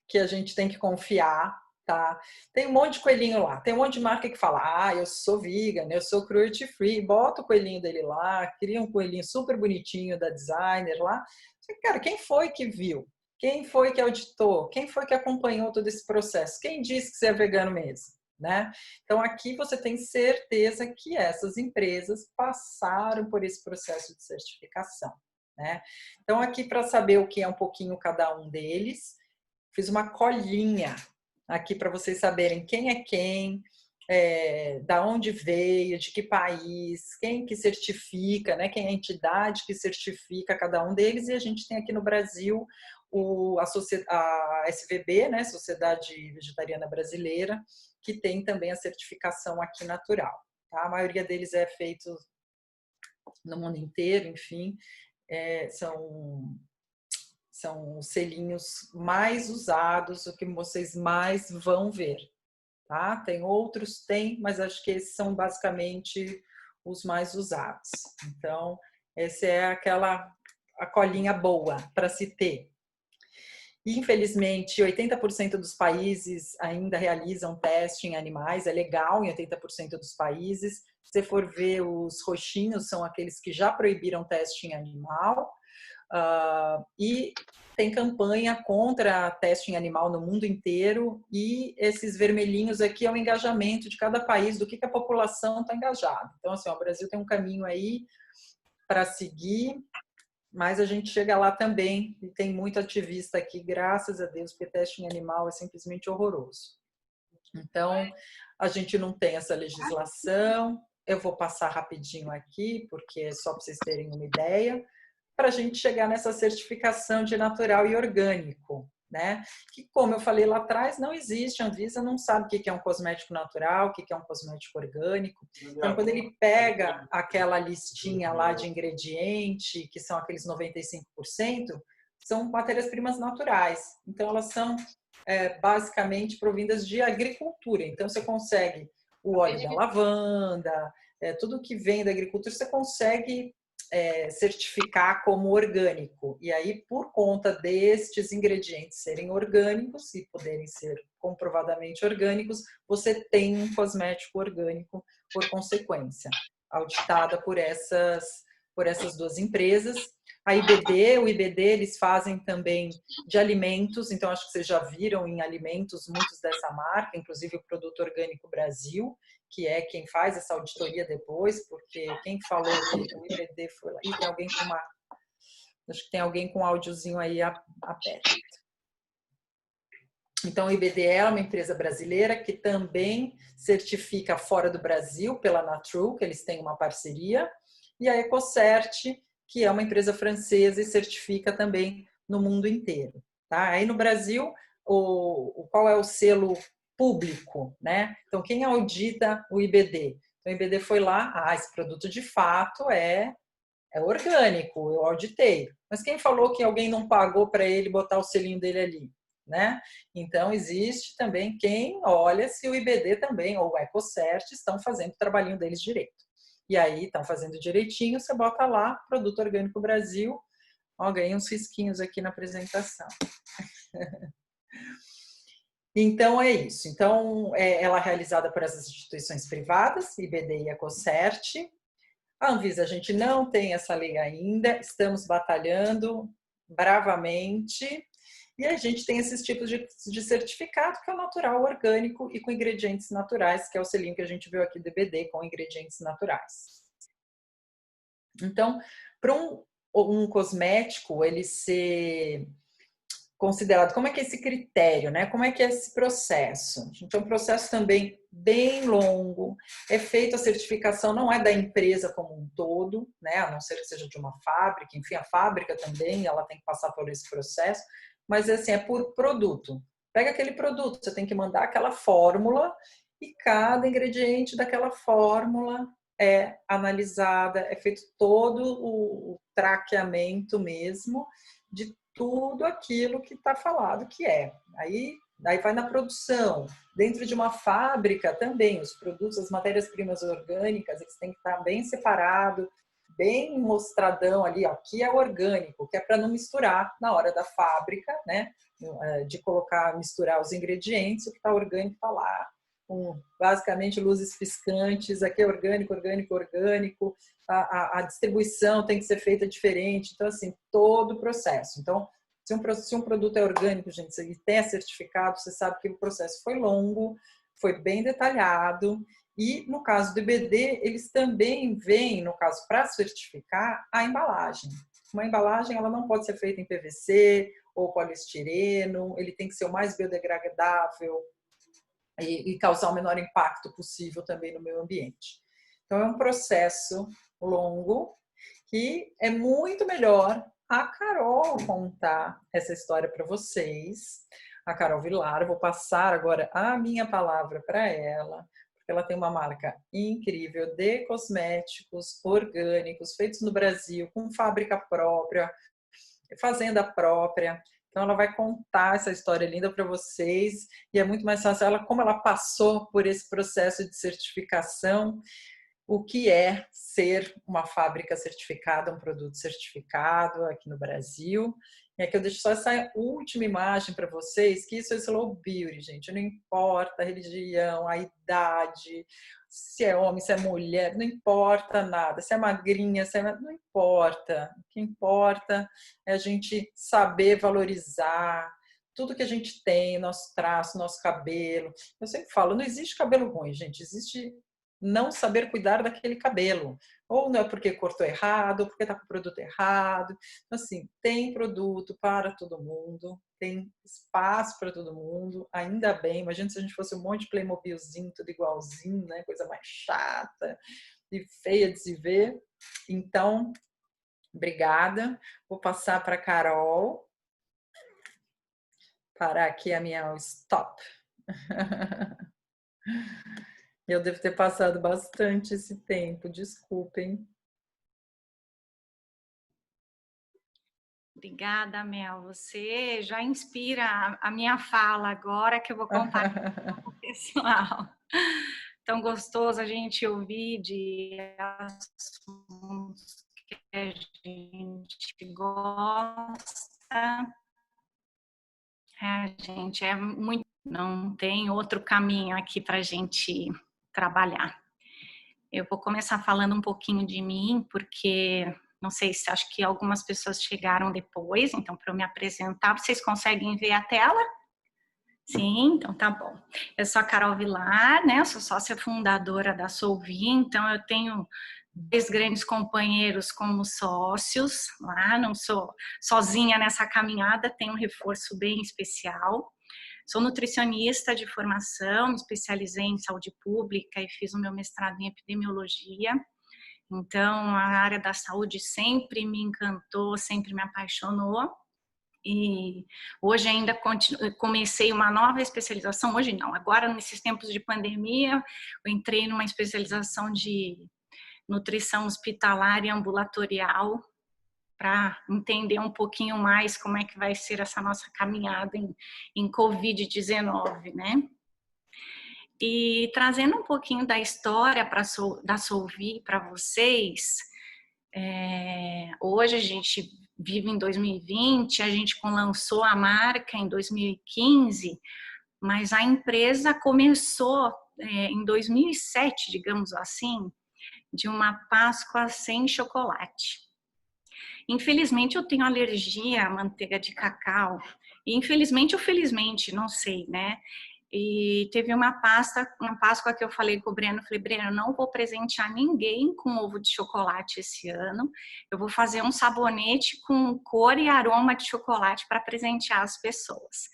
que a gente tem que confiar, tá? Tem um monte de coelhinho lá, tem um monte de marca que fala, eu sou vegan, eu sou cruelty free, bota o coelhinho dele lá, cria um coelhinho super bonitinho da designer lá. Cara, quem foi que viu? Quem foi que auditou? Quem foi que acompanhou todo esse processo? Quem disse que você é vegano mesmo? Né? Então, aqui você tem certeza que essas empresas passaram por esse processo de certificação. Né? Então, aqui para saber o que é um pouquinho cada um deles, fiz uma colinha aqui para vocês saberem quem é quem, da onde veio, de que país, quem que certifica, né? Quem é a entidade que certifica cada um deles. E a gente tem aqui no Brasil a SVB, né? Sociedade Vegetariana Brasileira, que tem também a certificação aqui natural. Tá? A maioria deles é feito no mundo inteiro, enfim, são os selinhos mais usados, o que vocês mais vão ver. Tá? Tem outros, mas acho que esses são basicamente os mais usados. Então, essa é a colinha boa para se ter. Infelizmente, 80% dos países ainda realizam teste em animais, é legal em 80% dos países. Se for ver, os roxinhos são aqueles que já proibiram teste em animal, e tem campanha contra teste em animal no mundo inteiro, e esses vermelhinhos aqui é o engajamento de cada país, do que a população está engajada. Então, assim, o Brasil tem um caminho aí para seguir, mas a gente chega lá também, e tem muito ativista aqui, graças a Deus, porque teste em animal é simplesmente horroroso. Então, a gente não tem essa legislação. Eu vou passar rapidinho aqui, porque é só para vocês terem uma ideia, para a gente chegar nessa certificação de natural e orgânico, né? Que, como eu falei lá atrás, não existe, a Anvisa não sabe o que é um cosmético natural, o que é um cosmético orgânico. Então, quando ele pega aquela listinha lá de ingrediente, que são aqueles 95%, são matérias-primas naturais. Então, elas são basicamente provindas de agricultura. Então, você consegue o óleo da lavanda, tudo que vem da agricultura, você consegue certificar como orgânico. E aí, por conta destes ingredientes serem orgânicos e poderem ser comprovadamente orgânicos, você tem um cosmético orgânico por consequência, auditada por essas duas empresas. O IBD, eles fazem também de alimentos, então acho que vocês já viram em alimentos muitos dessa marca, inclusive o Produto Orgânico Brasil, que é quem faz essa auditoria depois, porque quem falou que o IBD foi lá. E tem alguém com acho que tem alguém com um áudiozinho aí aberto. Então, o IBD é uma empresa brasileira que também certifica fora do Brasil pela Natru, que eles têm uma parceria, e a EcoCert, que é uma empresa francesa e certifica também no mundo inteiro. Tá? Aí no Brasil, qual é o selo público, né? Então, quem audita o IBD? Então, o IBD foi lá, esse produto de fato é orgânico, eu auditei. Mas quem falou que alguém não pagou para ele botar o selinho dele ali? Né? Então, existe também quem olha se o IBD também, ou o EcoCert, estão fazendo o trabalhinho deles direito. E aí, estão fazendo direitinho, você bota lá, Produto Orgânico Brasil. Ó, ganhei uns risquinhos aqui na apresentação. Então, é isso. Então, ela é realizada por essas instituições privadas, IBD e EcoCert. A Anvisa, a gente não tem essa lei ainda, estamos batalhando bravamente, e a gente tem esses tipos de certificado, que é o natural, orgânico e com ingredientes naturais, que é o selinho que a gente viu aqui do IBD, com ingredientes naturais. Então, para um cosmético, ele ser considerado, como é que é esse critério, né? Como é que é esse processo? Então, um processo também bem longo, é feita a certificação, não é da empresa como um todo, né? A não ser que seja de uma fábrica, enfim, a fábrica também, ela tem que passar por esse processo, mas assim, é por produto. Pega aquele produto, você tem que mandar aquela fórmula e cada ingrediente daquela fórmula é analisada, é feito todo o traqueamento mesmo de tudo aquilo que está falado que é. Daí vai na produção. Dentro de uma fábrica também, os produtos, as matérias-primas orgânicas, eles têm que estar bem separado, bem mostradão ali, ó, que é orgânico, que é para não misturar na hora da fábrica, né? De misturar os ingredientes, o que está orgânico está lá, com basicamente luzes piscantes, aqui é orgânico, orgânico, orgânico, a distribuição tem que ser feita diferente, então assim, todo o processo. Então, se um produto é orgânico, gente, e tem certificado, você sabe que o processo foi longo, foi bem detalhado, e no caso do IBD, eles também veem, no caso, para certificar, a embalagem. Uma embalagem, ela não pode ser feita em PVC ou poliestireno, ele tem que ser o mais biodegradável e causar o menor impacto possível também no meio ambiente. Então, é um processo longo que é muito melhor a Carol contar essa história para vocês. A Carol Vilar, eu vou passar agora a minha palavra para ela, porque ela tem uma marca incrível de cosméticos orgânicos, feitos no Brasil, com fábrica própria, fazenda própria. Então, ela vai contar essa história linda para vocês e é muito mais fácil. Como ela passou por esse processo de certificação, o que é ser uma fábrica certificada, um produto certificado aqui no Brasil. E aqui eu deixo só essa última imagem para vocês, que isso é slow beauty, gente. Não importa a religião, a idade, se é homem, se é mulher, não importa nada. Se é magrinha, não importa. O que importa é a gente saber valorizar tudo que a gente tem, nosso traço, nosso cabelo. Eu sempre falo, não existe cabelo ruim, gente. Existe não saber cuidar daquele cabelo. Ou não é porque cortou errado, ou porque está com o produto errado. Então, assim, tem produto para todo mundo, tem espaço para todo mundo, ainda bem. Imagina se a gente fosse um monte de Playmobilzinho, tudo igualzinho, né? Coisa mais chata e feia de se ver. Então, obrigada. Vou passar para a Carol. Parar aqui a minha stop. Eu devo ter passado bastante esse tempo, desculpem. Obrigada, Mel. Você já inspira a minha fala agora que eu vou compartilhar com o pessoal. Tão gostoso a gente ouvir de assuntos que a gente gosta. Gente, é muito. Não tem outro caminho aqui para a gente trabalhar. Eu vou começar falando um pouquinho de mim, porque não sei se acho que algumas pessoas chegaram depois, então para eu me apresentar, vocês conseguem ver a tela? Sim, então tá bom. Eu sou a Carol Vilar, né? Eu sou sócia fundadora da Solvi, então eu tenho 2 grandes companheiros como sócios lá, não sou sozinha nessa caminhada, tenho um reforço bem especial. Sou nutricionista de formação, me especializei em saúde pública e fiz o meu mestrado em epidemiologia. Então, a área da saúde sempre me encantou, sempre me apaixonou. E hoje ainda comecei uma nova especialização, hoje não, agora nesses tempos de pandemia, eu entrei numa especialização de nutrição hospitalar e ambulatorial, para entender um pouquinho mais como é que vai ser essa nossa caminhada em Covid-19, né? E trazendo um pouquinho da história da Solvi para vocês, hoje a gente vive em 2020, a gente lançou a marca em 2015, mas a empresa começou em 2007, digamos assim, de uma Páscoa sem chocolate. Infelizmente, eu tenho alergia à manteiga de cacau. E infelizmente ou felizmente, não sei, né? E teve uma Páscoa que eu falei com o Breno, falei, Breno, não vou presentear ninguém com ovo de chocolate esse ano. Eu vou fazer um sabonete com cor e aroma de chocolate para presentear as pessoas.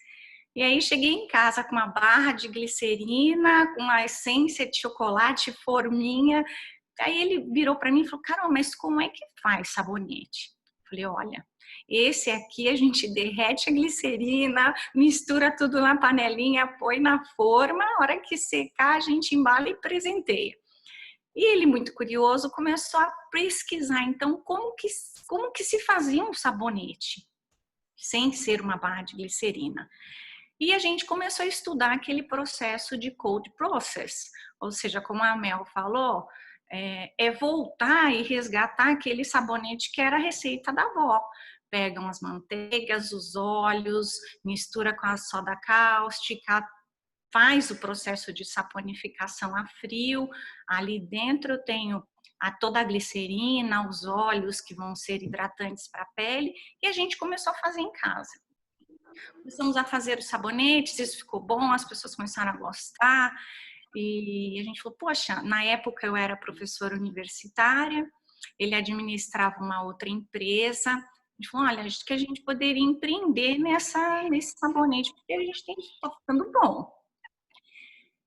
E aí cheguei em casa com uma barra de glicerina, com a essência de chocolate, forminha. Aí ele virou para mim e falou, Carol, mas como é que faz sabonete? Falei, olha, Esse aqui a gente derrete a glicerina, mistura tudo na panelinha, põe na forma, a hora que secar a gente embala e presenteia. E ele, muito curioso, começou a pesquisar, então, como que se fazia um sabonete, sem ser uma barra de glicerina. E a gente começou a estudar aquele processo de cold process, ou seja, como a Mel falou, é voltar e resgatar aquele sabonete que era a receita da avó. Pegam as manteigas, os óleos, mistura com a soda cáustica, faz o processo de saponificação a frio. Ali dentro eu tenho toda a glicerina, os óleos que vão ser hidratantes para a pele, e a gente começou a fazer em casa. Começamos a fazer os sabonetes, isso ficou bom, as pessoas começaram a gostar, e a gente falou, poxa, na época eu era professora universitária, ele administrava uma outra empresa, a gente falou, olha, acho que a gente poderia empreender nesse sabonete, porque a gente está ficando bom.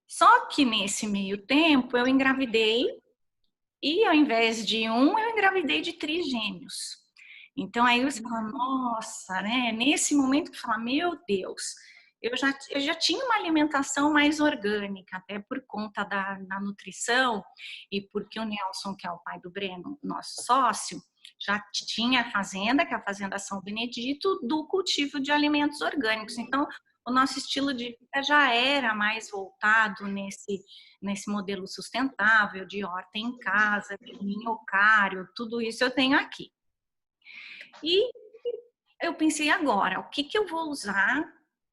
Só que nesse meio tempo eu engravidei e ao invés de um, eu engravidei de trigêmeos. Então aí você fala, nossa, né? Nesse momento que fala, meu Deus, eu já tinha uma alimentação mais orgânica, até por conta da nutrição e porque o Nelson, que é o pai do Breno, nosso sócio, já tinha a fazenda, que é a Fazenda São Benedito, do cultivo de alimentos orgânicos. Então, o nosso estilo de vida já era mais voltado nesse modelo sustentável, de horta em casa, de minhocário, tudo isso eu tenho aqui. E eu pensei agora, o que eu vou usar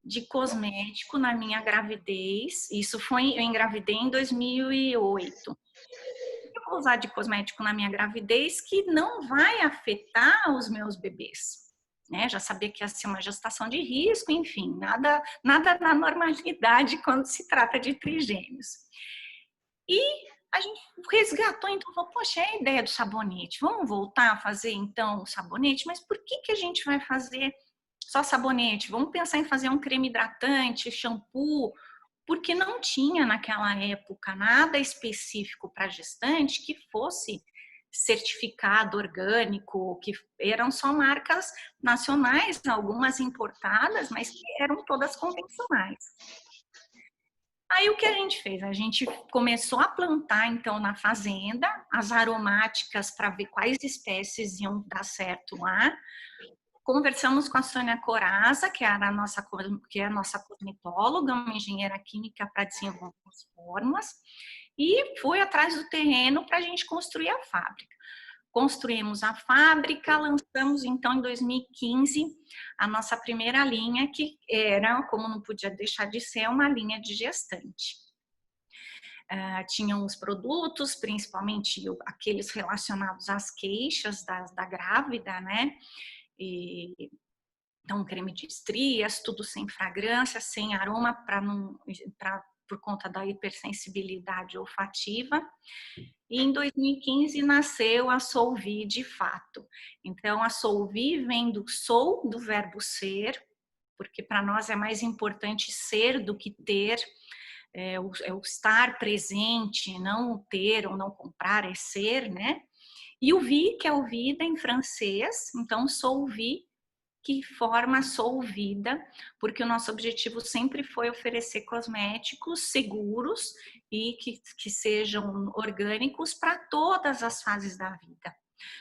de cosmético na minha gravidez? Eu engravidei em 2008. O que eu vou usar de cosmético na minha gravidez que não vai afetar os meus bebês? Né? Já sabia que ia ser uma gestação de risco, enfim, nada na normalidade quando se trata de trigêmeos. E a gente resgatou, então, falou, poxa, é a ideia do sabonete, vamos voltar a fazer, então, o sabonete, mas por que a gente vai fazer só sabonete? Vamos pensar em fazer um creme hidratante, shampoo, porque não tinha naquela época nada específico para gestante que fosse certificado orgânico, que eram só marcas nacionais, algumas importadas, mas que eram todas convencionais. Aí o que a gente fez? A gente começou a plantar, então, na fazenda, as aromáticas para ver quais espécies iam dar certo lá. Conversamos com a Sônia Coraza, que é a nossa cosmetóloga, uma engenheira química para desenvolver as formas, e fui atrás do terreno para a gente construir a fábrica. Construímos a fábrica, lançamos então em 2015 a nossa primeira linha, que era, como não podia deixar de ser, uma linha de gestante. Tinham os produtos, principalmente aqueles relacionados às queixas da grávida, né? Então, creme de estrias, tudo sem fragrância, sem aroma, por conta da hipersensibilidade olfativa. E em 2015 nasceu a Solvi de fato. Então, a Solvi vem do sou, do verbo ser, porque para nós é mais importante ser do que ter, é o estar presente, não o ter ou não comprar, é ser, né? E o vi, que é o vida em francês, então Solvi, que forma Solvida, porque o nosso objetivo sempre foi oferecer cosméticos seguros e que sejam orgânicos para todas as fases da vida.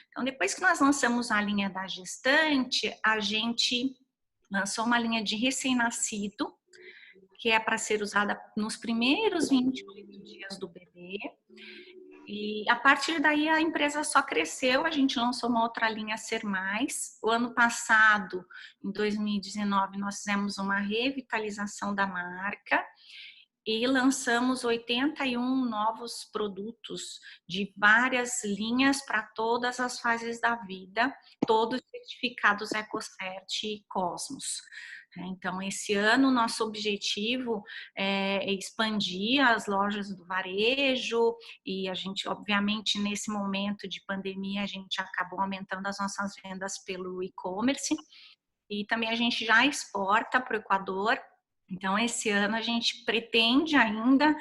Então, depois que nós lançamos a linha da gestante, a gente lançou uma linha de recém-nascido, que é para ser usada nos primeiros 28 dias do bebê. E a partir daí a empresa só cresceu, a gente lançou uma outra linha Ser Mais. O ano passado, em 2019, nós fizemos uma revitalização da marca e lançamos 81 novos produtos de várias linhas para todas as fases da vida, todos certificados EcoCert e Cosmos. Então, esse ano, nosso objetivo é expandir as lojas do varejo e a gente, obviamente, nesse momento de pandemia, a gente acabou aumentando as nossas vendas pelo e-commerce e também a gente já exporta para o Equador. Então, esse ano a gente pretende ainda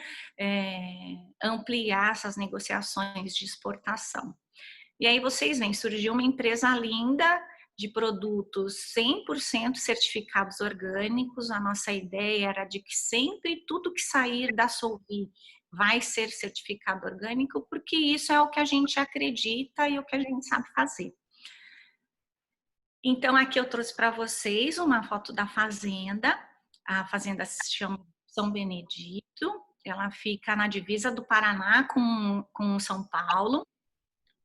ampliar essas negociações de exportação. E aí vocês veem, surgiu uma empresa linda, de produtos 100% certificados orgânicos. A nossa ideia era de que sempre tudo que sair da Solvi vai ser certificado orgânico, porque isso é o que a gente acredita e o que a gente sabe fazer. Então, aqui eu trouxe para vocês uma foto da fazenda. A fazenda se chama São Benedito. Ela fica na divisa do Paraná com São Paulo.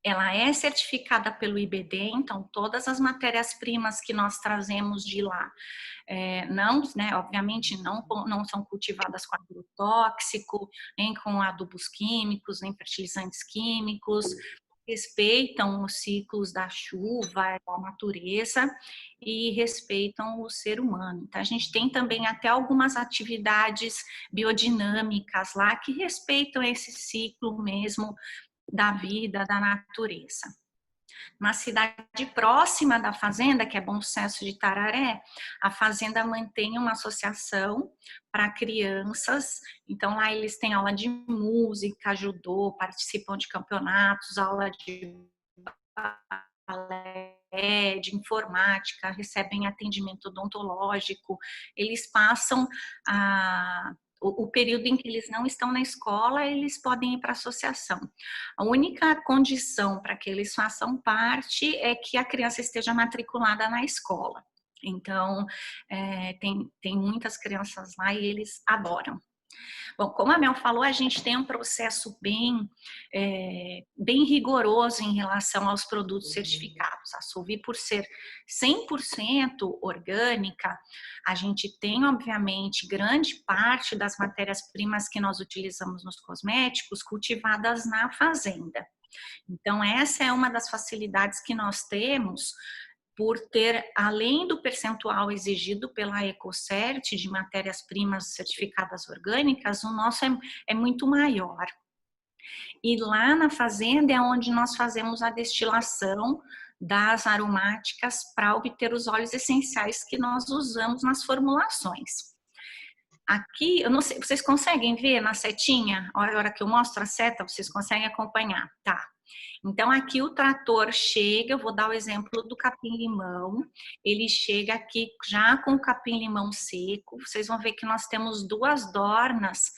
Ela é certificada pelo IBD, então todas as matérias-primas que nós trazemos de lá, não, né, obviamente não são cultivadas com agrotóxico, nem com adubos químicos, nem fertilizantes químicos, respeitam os ciclos da chuva, da natureza e respeitam o ser humano. Então, a gente tem também até algumas atividades biodinâmicas lá que respeitam esse ciclo mesmo da vida, da natureza. Na cidade próxima da fazenda, que é Bom Sucesso de Tararé, a fazenda mantém uma associação para crianças. Então, lá eles têm aula de música, judô, participam de campeonatos, aula de balé, de informática, recebem atendimento odontológico. Eles passam o período em que eles não estão na escola, eles podem ir para a associação. A única condição para que eles façam parte é que a criança esteja matriculada na escola. Então, tem muitas crianças lá e eles adoram. Bom, como a Mel falou, a gente tem um processo bem rigoroso em relação aos produtos certificados. A Solvi, por ser 100% orgânica, a gente tem, obviamente, grande parte das matérias-primas que nós utilizamos nos cosméticos cultivadas na fazenda. Então, essa é uma das facilidades que nós temos por ter, além do percentual exigido pela Ecocert de matérias-primas certificadas orgânicas, o nosso é muito maior. E lá na fazenda é onde nós fazemos a destilação das aromáticas para obter os óleos essenciais que nós usamos nas formulações. Aqui, eu não sei, vocês conseguem ver na setinha? A hora que eu mostro a seta, vocês conseguem acompanhar? Tá. Então, aqui o trator chega, eu vou dar o exemplo do capim-limão, ele chega aqui já com o capim-limão seco, vocês vão ver que nós temos 2 dornas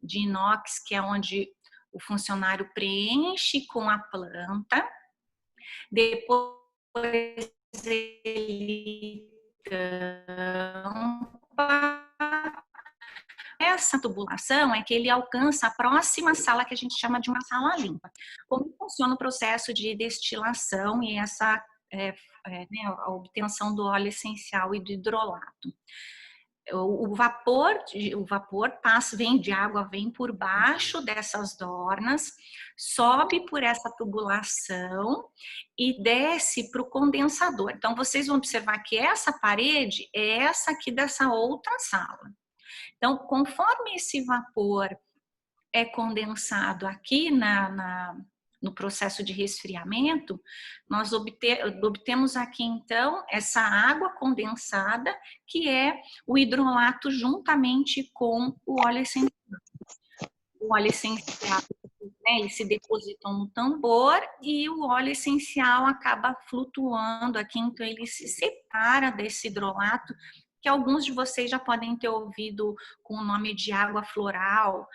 de inox, que é onde o funcionário preenche com a planta, depois ele tampa. Essa tubulação é que ele alcança a próxima sala que a gente chama de uma sala limpa. Como funciona o processo de destilação e essa a obtenção do óleo essencial e do hidrolato? O vapor vem de água, vem por baixo dessas dornas, sobe por essa tubulação e desce para o condensador. Então, vocês vão observar que essa parede é essa aqui dessa outra sala. Então, conforme esse vapor é condensado aqui no processo de resfriamento, nós obtemos aqui, então, essa água condensada, que é o hidrolato juntamente com o óleo essencial. O óleo essencial, né, eles se depositam no tambor e o óleo essencial acaba flutuando aqui, então ele se separa desse hidrolato, que alguns de vocês já podem ter ouvido com o nome de água floral,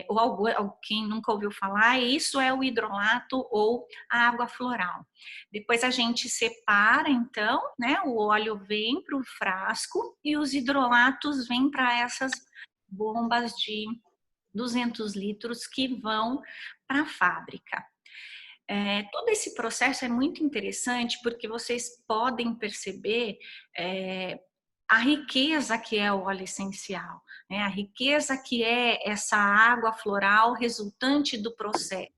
ou quem nunca ouviu falar, isso é o hidrolato ou a água floral. Depois a gente separa, então, né, o óleo vem para o frasco e os hidrolatos vêm para essas bombas de 200 litros que vão para a fábrica. Todo esse processo é muito interessante porque vocês podem perceber a riqueza que é o óleo essencial, né? A riqueza que é essa água floral resultante do processo.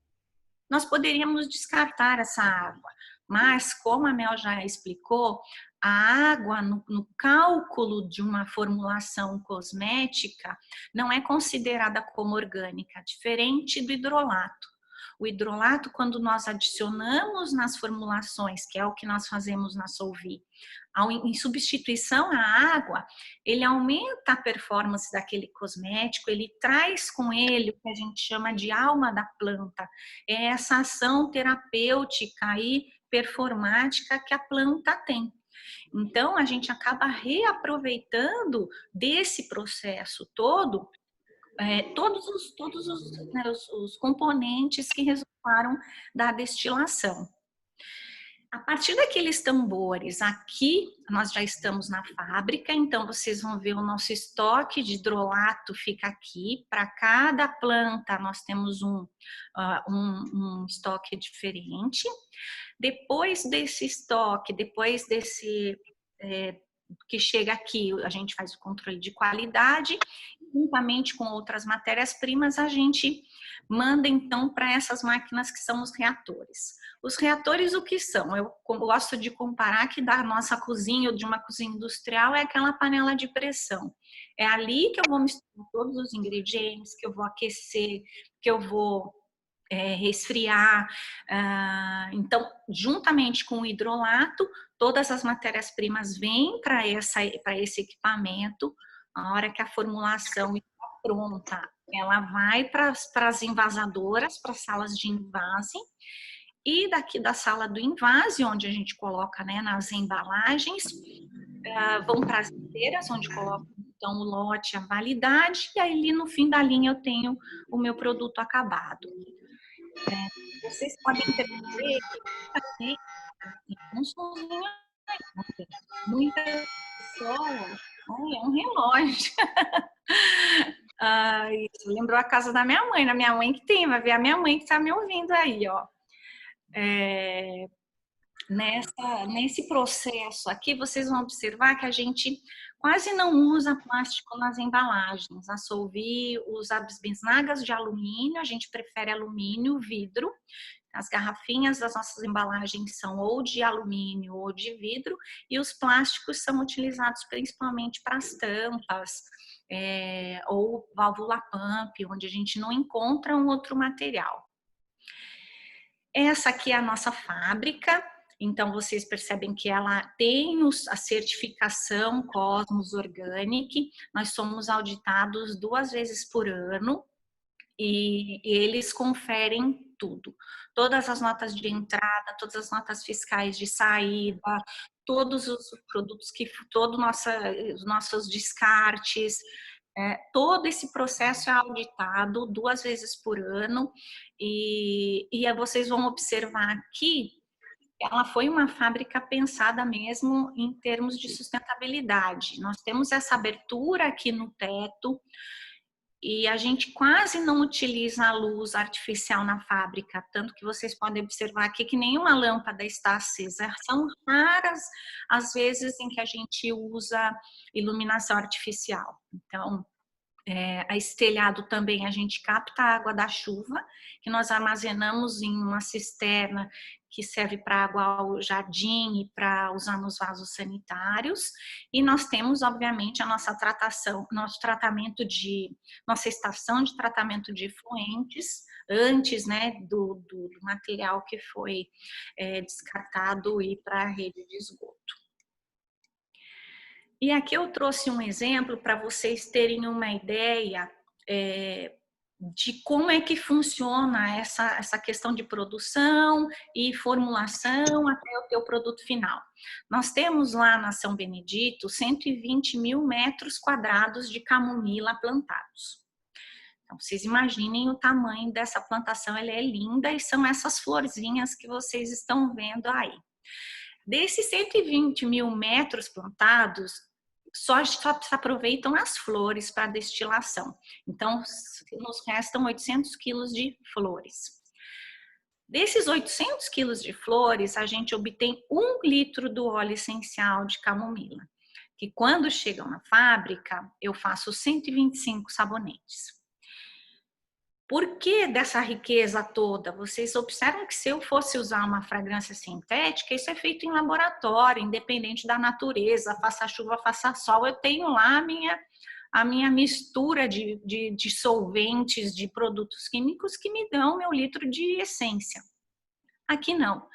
Nós poderíamos descartar essa água, mas como a Mel já explicou, a água no cálculo de uma formulação cosmética não é considerada como orgânica, diferente do hidrolato. O hidrolato, quando nós adicionamos nas formulações, que é o que nós fazemos na Solvi, em substituição à água, ele aumenta a performance daquele cosmético, ele traz com ele o que a gente chama de alma da planta, é essa ação terapêutica aí performática que a planta tem. Então, a gente acaba reaproveitando desse processo todo, todos os componentes que resultaram da destilação. A partir daqueles tambores, aqui nós já estamos na fábrica, então vocês vão ver o nosso estoque de hidrolato fica aqui. Para cada planta nós temos um estoque diferente. Depois desse estoque, depois desse que chega aqui, a gente faz o controle de qualidade, juntamente com outras matérias-primas, a gente manda então para essas máquinas que são os reatores. Os reatores, o que são? Eu gosto de comparar que da nossa cozinha ou de uma cozinha industrial é aquela panela de pressão. É ali que eu vou misturar todos os ingredientes, que eu vou aquecer, que eu vou resfriar. Então, juntamente com o hidrolato, todas as matérias-primas vêm para esse equipamento. A hora que a formulação está pronta, ela vai para as envasadoras, para as salas de invase. E daqui da sala do invase, onde a gente coloca, né, nas embalagens, vão para as inteiras, onde coloca então o lote, a validade, e aí ali no fim da linha eu tenho o meu produto acabado. Vocês podem perceber que tem um sonzinho, muita pessoa, é um relógio. Isso lembrou a casa da minha mãe, que tem, vai ver a minha mãe que está me ouvindo aí, ó. Nesse processo aqui, vocês vão observar que a gente quase não usa plástico nas embalagens. A Solvi usa as bisnagas de alumínio, a gente prefere alumínio, vidro. As garrafinhas das nossas embalagens são ou de alumínio ou de vidro, e os plásticos são utilizados principalmente para as tampas, ou válvula pump, onde a gente não encontra um outro material. Essa aqui é a nossa fábrica. Então, vocês percebem que ela tem a certificação Cosmos Organic. Nós somos auditados 2 vezes por ano e eles conferem tudo. Todas as notas de entrada, todas as notas fiscais de saída, todos os produtos, os nossos descartes, todo esse processo é auditado 2 vezes por ano e vocês vão observar aqui, ela foi uma fábrica pensada mesmo em termos de sustentabilidade. Nós temos essa abertura aqui no teto e a gente quase não utiliza a luz artificial na fábrica, tanto que vocês podem observar aqui que nenhuma lâmpada está acesa. São raras as vezes em que a gente usa iluminação artificial. Então, a estelhado também a gente capta a água da chuva, que nós armazenamos em uma cisterna que serve para água ao jardim e para usar nos vasos sanitários. E nós temos, obviamente, a nossa nossa estação de tratamento de efluentes, antes, né, do material que foi descartado e para a rede de esgoto. E aqui eu trouxe um exemplo para vocês terem uma ideia de como é que funciona essa questão de produção e formulação até o teu produto final. Nós temos lá na São Benedito 120 mil metros quadrados de camomila plantados. Então, vocês imaginem o tamanho dessa plantação, ela é linda e são essas florzinhas que vocês estão vendo aí. Desses 120 mil metros plantados, só se aproveitam as flores para destilação. Então, nos restam 800 quilos de flores. Desses 800 quilos de flores, a gente obtém 1 litro do óleo essencial de camomila, que quando chegam na fábrica, eu faço 125 sabonetes. Por que dessa riqueza toda? Vocês observam que se eu fosse usar uma fragrância sintética, isso é feito em laboratório, independente da natureza, faça chuva, faça sol, eu tenho lá a minha mistura de solventes, de produtos químicos que me dão meu litro de essência. Aqui não.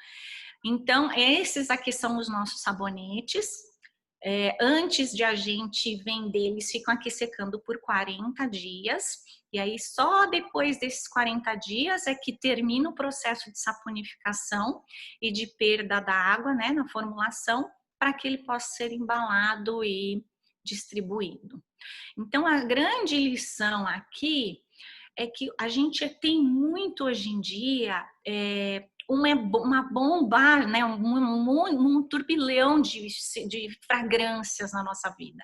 Então, esses aqui são os nossos sabonetes. Antes de a gente vender, eles ficam aqui secando por 40 dias. E aí, só depois desses 40 dias é que termina o processo de saponificação e de perda da água, né, na formulação, para que ele possa ser embalado e distribuído. Então, a grande lição aqui é que a gente tem muito hoje em dia uma bomba, né, um turbilhão de fragrâncias na nossa vida.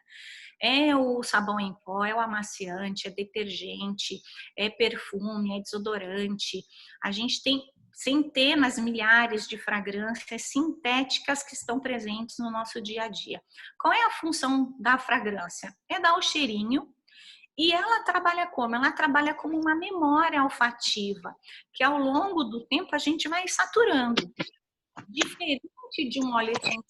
É o sabão em pó, é o amaciante, é detergente, é perfume, é desodorante. A gente tem centenas, milhares de fragrâncias sintéticas que estão presentes no nosso dia a dia. Qual é a função da fragrância? É dar o cheirinho. E ela trabalha como? Ela trabalha como uma memória olfativa, que ao longo do tempo a gente vai saturando. Diferente de um óleo essencial,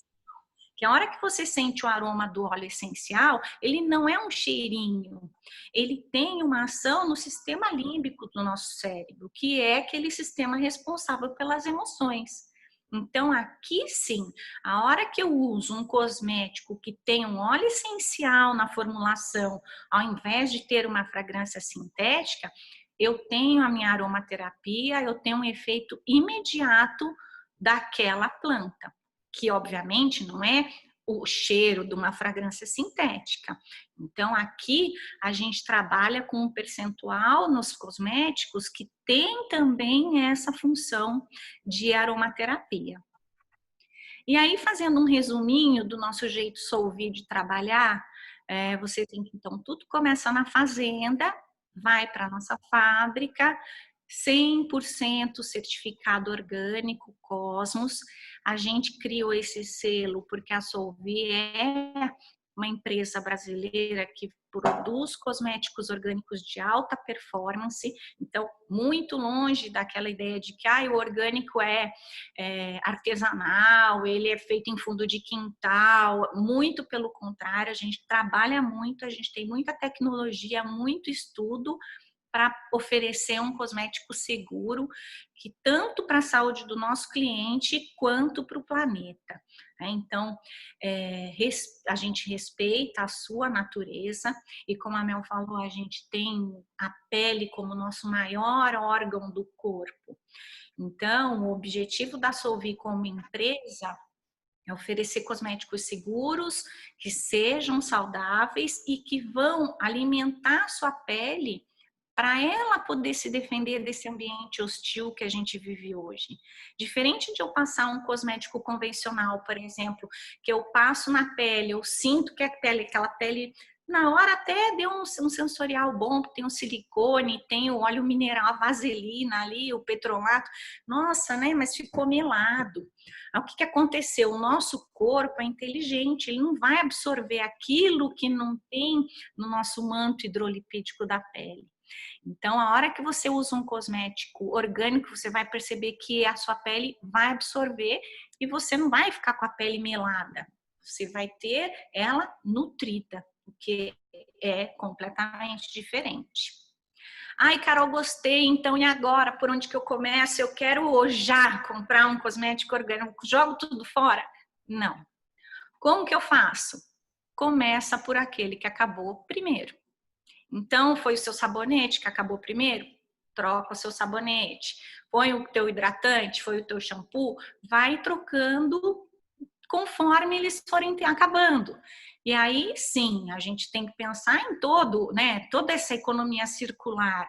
que a hora que você sente o aroma do óleo essencial, ele não é um cheirinho, ele tem uma ação no sistema límbico do nosso cérebro, que é aquele sistema responsável pelas emoções. Então, aqui sim, a hora que eu uso um cosmético que tem um óleo essencial na formulação, ao invés de ter uma fragrância sintética, eu tenho a minha aromaterapia, eu tenho um efeito imediato daquela planta, que obviamente não é o cheiro de uma fragrância sintética. Então, aqui a gente trabalha com um percentual nos cosméticos que tem também essa função de aromaterapia. E aí, fazendo um resuminho do nosso jeito Solvi de trabalhar, você tem que, então, tudo começa na fazenda, vai para a nossa fábrica, 100% certificado orgânico, Cosmos. A gente criou esse selo porque a Solvi é uma empresa brasileira que produz cosméticos orgânicos de alta performance, então muito longe daquela ideia de que o orgânico é artesanal, ele é feito em fundo de quintal, muito pelo contrário, a gente trabalha muito, a gente tem muita tecnologia, muito estudo para oferecer um cosmético seguro, que tanto para a saúde do nosso cliente quanto para o planeta. Então, a gente respeita a sua natureza e, como a Mel falou, a gente tem a pele como nosso maior órgão do corpo. Então, o objetivo da Solvi como empresa é oferecer cosméticos seguros, que sejam saudáveis e que vão alimentar a sua pele para ela poder se defender desse ambiente hostil que a gente vive hoje. Diferente de eu passar um cosmético convencional, por exemplo, que eu passo na pele, eu sinto que aquela pele, na hora até deu um sensorial bom, tem um silicone, tem o óleo mineral, a vaselina ali, o petrolato, nossa, né, mas ficou melado. O que aconteceu? O nosso corpo é inteligente, ele não vai absorver aquilo que não tem no nosso manto hidrolipídico da pele. Então, a hora que você usa um cosmético orgânico, você vai perceber que a sua pele vai absorver e você não vai ficar com a pele melada. Você vai ter ela nutrida, o que é completamente diferente. Ai, Carol, gostei, então e agora? Por onde que eu começo? Eu quero já comprar um cosmético orgânico, jogo tudo fora? Não. Como que eu faço? Começa por aquele que acabou primeiro. Então, foi o seu sabonete que acabou primeiro? Troca o seu sabonete. Põe o teu hidratante, foi o teu shampoo, vai trocando conforme eles forem acabando. E aí, sim, a gente tem que pensar em toda essa economia circular.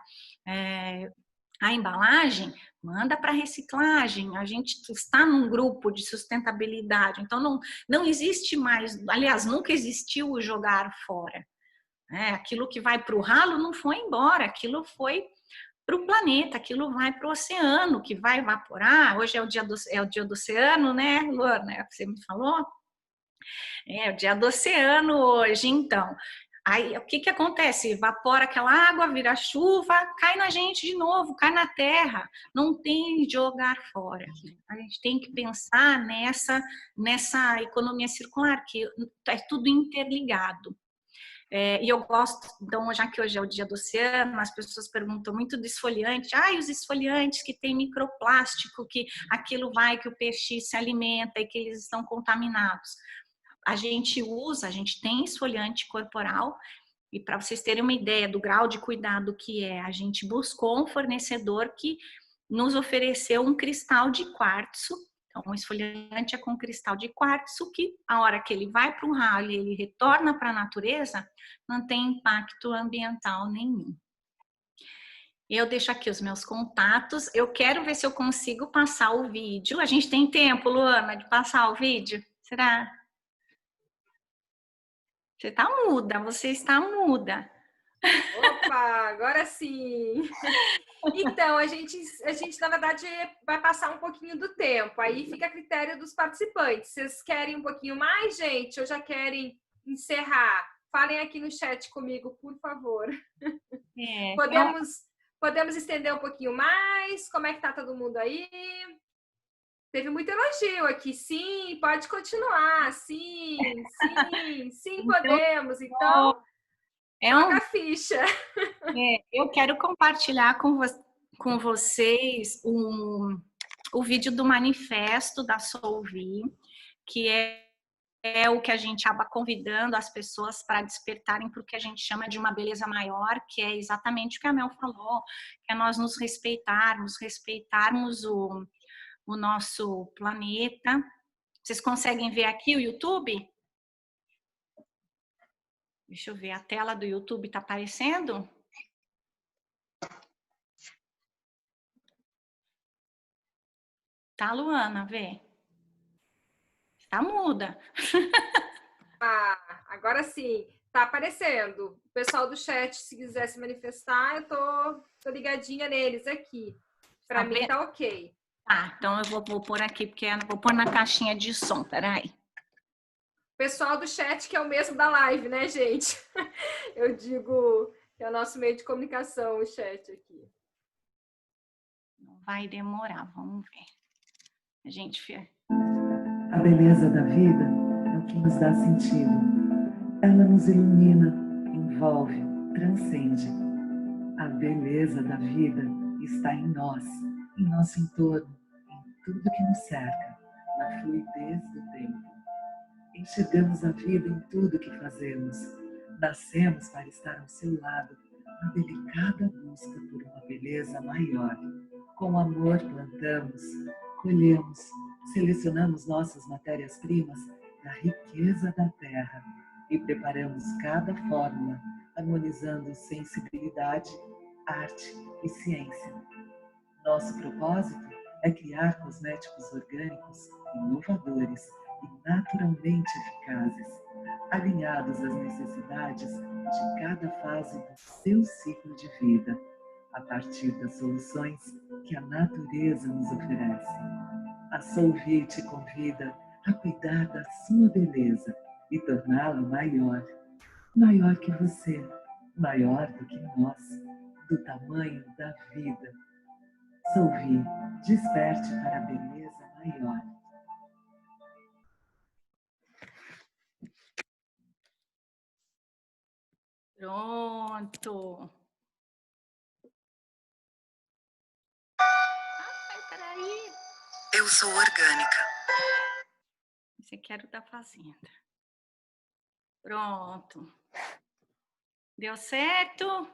A embalagem, manda para reciclagem. A gente está num grupo de sustentabilidade, então não existe mais, aliás, nunca existiu o jogar fora. Aquilo que vai para o ralo não foi embora, aquilo foi para o planeta, aquilo vai para o oceano, que vai evaporar. Hoje é o dia do oceano, né, Luana? Você me falou? É o dia do oceano hoje, então. Aí, o que acontece? Evapora aquela água, vira chuva, cai na gente de novo, cai na terra. Não tem jogar fora. A gente tem que pensar nessa economia circular, que é tudo interligado. E eu gosto, então, já que hoje é o dia do oceano, as pessoas perguntam muito do esfoliante. Os esfoliantes que tem microplástico, que aquilo vai, que o peixe se alimenta e que eles estão contaminados. a gente tem esfoliante corporal, e para vocês terem uma ideia do grau de cuidado que é, a gente buscou um fornecedor que nos ofereceu um cristal de quartzo. Então, o esfoliante é com cristal de quartzo que, a hora que ele vai para o ralo e ele retorna para a natureza, não tem impacto ambiental nenhum. Eu deixo aqui os meus contatos. Eu quero ver se eu consigo passar o vídeo. A gente tem tempo, Luana, de passar o vídeo? Será? Você está muda, você está muda. Opa, agora sim. Então, a gente, na verdade, vai passar um pouquinho do tempo. Aí fica a critério dos participantes. Vocês querem um pouquinho mais, gente? Ou já querem encerrar? Falem aqui no chat comigo, por favor. Podemos estender um pouquinho mais? Como é que tá todo mundo aí? Teve muito elogio aqui. Sim, pode continuar. Sim, podemos. Então, joga a ficha. Eu quero compartilhar com vocês o vídeo do manifesto da Solvi, que é o que a gente acaba convidando as pessoas para despertarem para o que a gente chama de uma beleza maior, que é exatamente o que a Mel falou, que é nós nos respeitarmos o nosso planeta. Vocês conseguem ver aqui o YouTube? Deixa eu ver, a tela do YouTube está aparecendo? Tá, Luana, vê. Tá muda. Agora sim, tá aparecendo. O pessoal do chat, se quiser se manifestar, eu tô ligadinha neles aqui. Para mim tá ok. Tá, então eu vou pôr aqui, porque eu vou pôr na caixinha de som, peraí. Pessoal do chat, que é o mesmo da live, né, gente? Eu digo que é o nosso meio de comunicação, o chat aqui. Não vai demorar, vamos ver. A gente vê. A beleza da vida é o que nos dá sentido. Ela nos ilumina, envolve, transcende. A beleza da vida está em nós, em nosso entorno, em tudo que nos cerca, na fluidez do tempo. Enxergamos a vida em tudo que fazemos. Nascemos para estar ao seu lado, na delicada busca por uma beleza maior. Com amor plantamos, colhemos, selecionamos nossas matérias-primas da riqueza da terra e preparamos cada fórmula, harmonizando sensibilidade, arte e ciência. Nosso propósito é criar cosméticos orgânicos, inovadores e naturalmente eficazes, alinhados às necessidades de cada fase do seu ciclo de vida, a partir das soluções que a natureza nos oferece. A Solvi te convida a cuidar da sua beleza e torná-la maior, maior que você, maior do que nós, do tamanho da vida. Solvi, desperte para a beleza maior. Pronto. Ai, peraí. Eu sou orgânica. Esse aqui era o da fazenda. Pronto. Deu certo?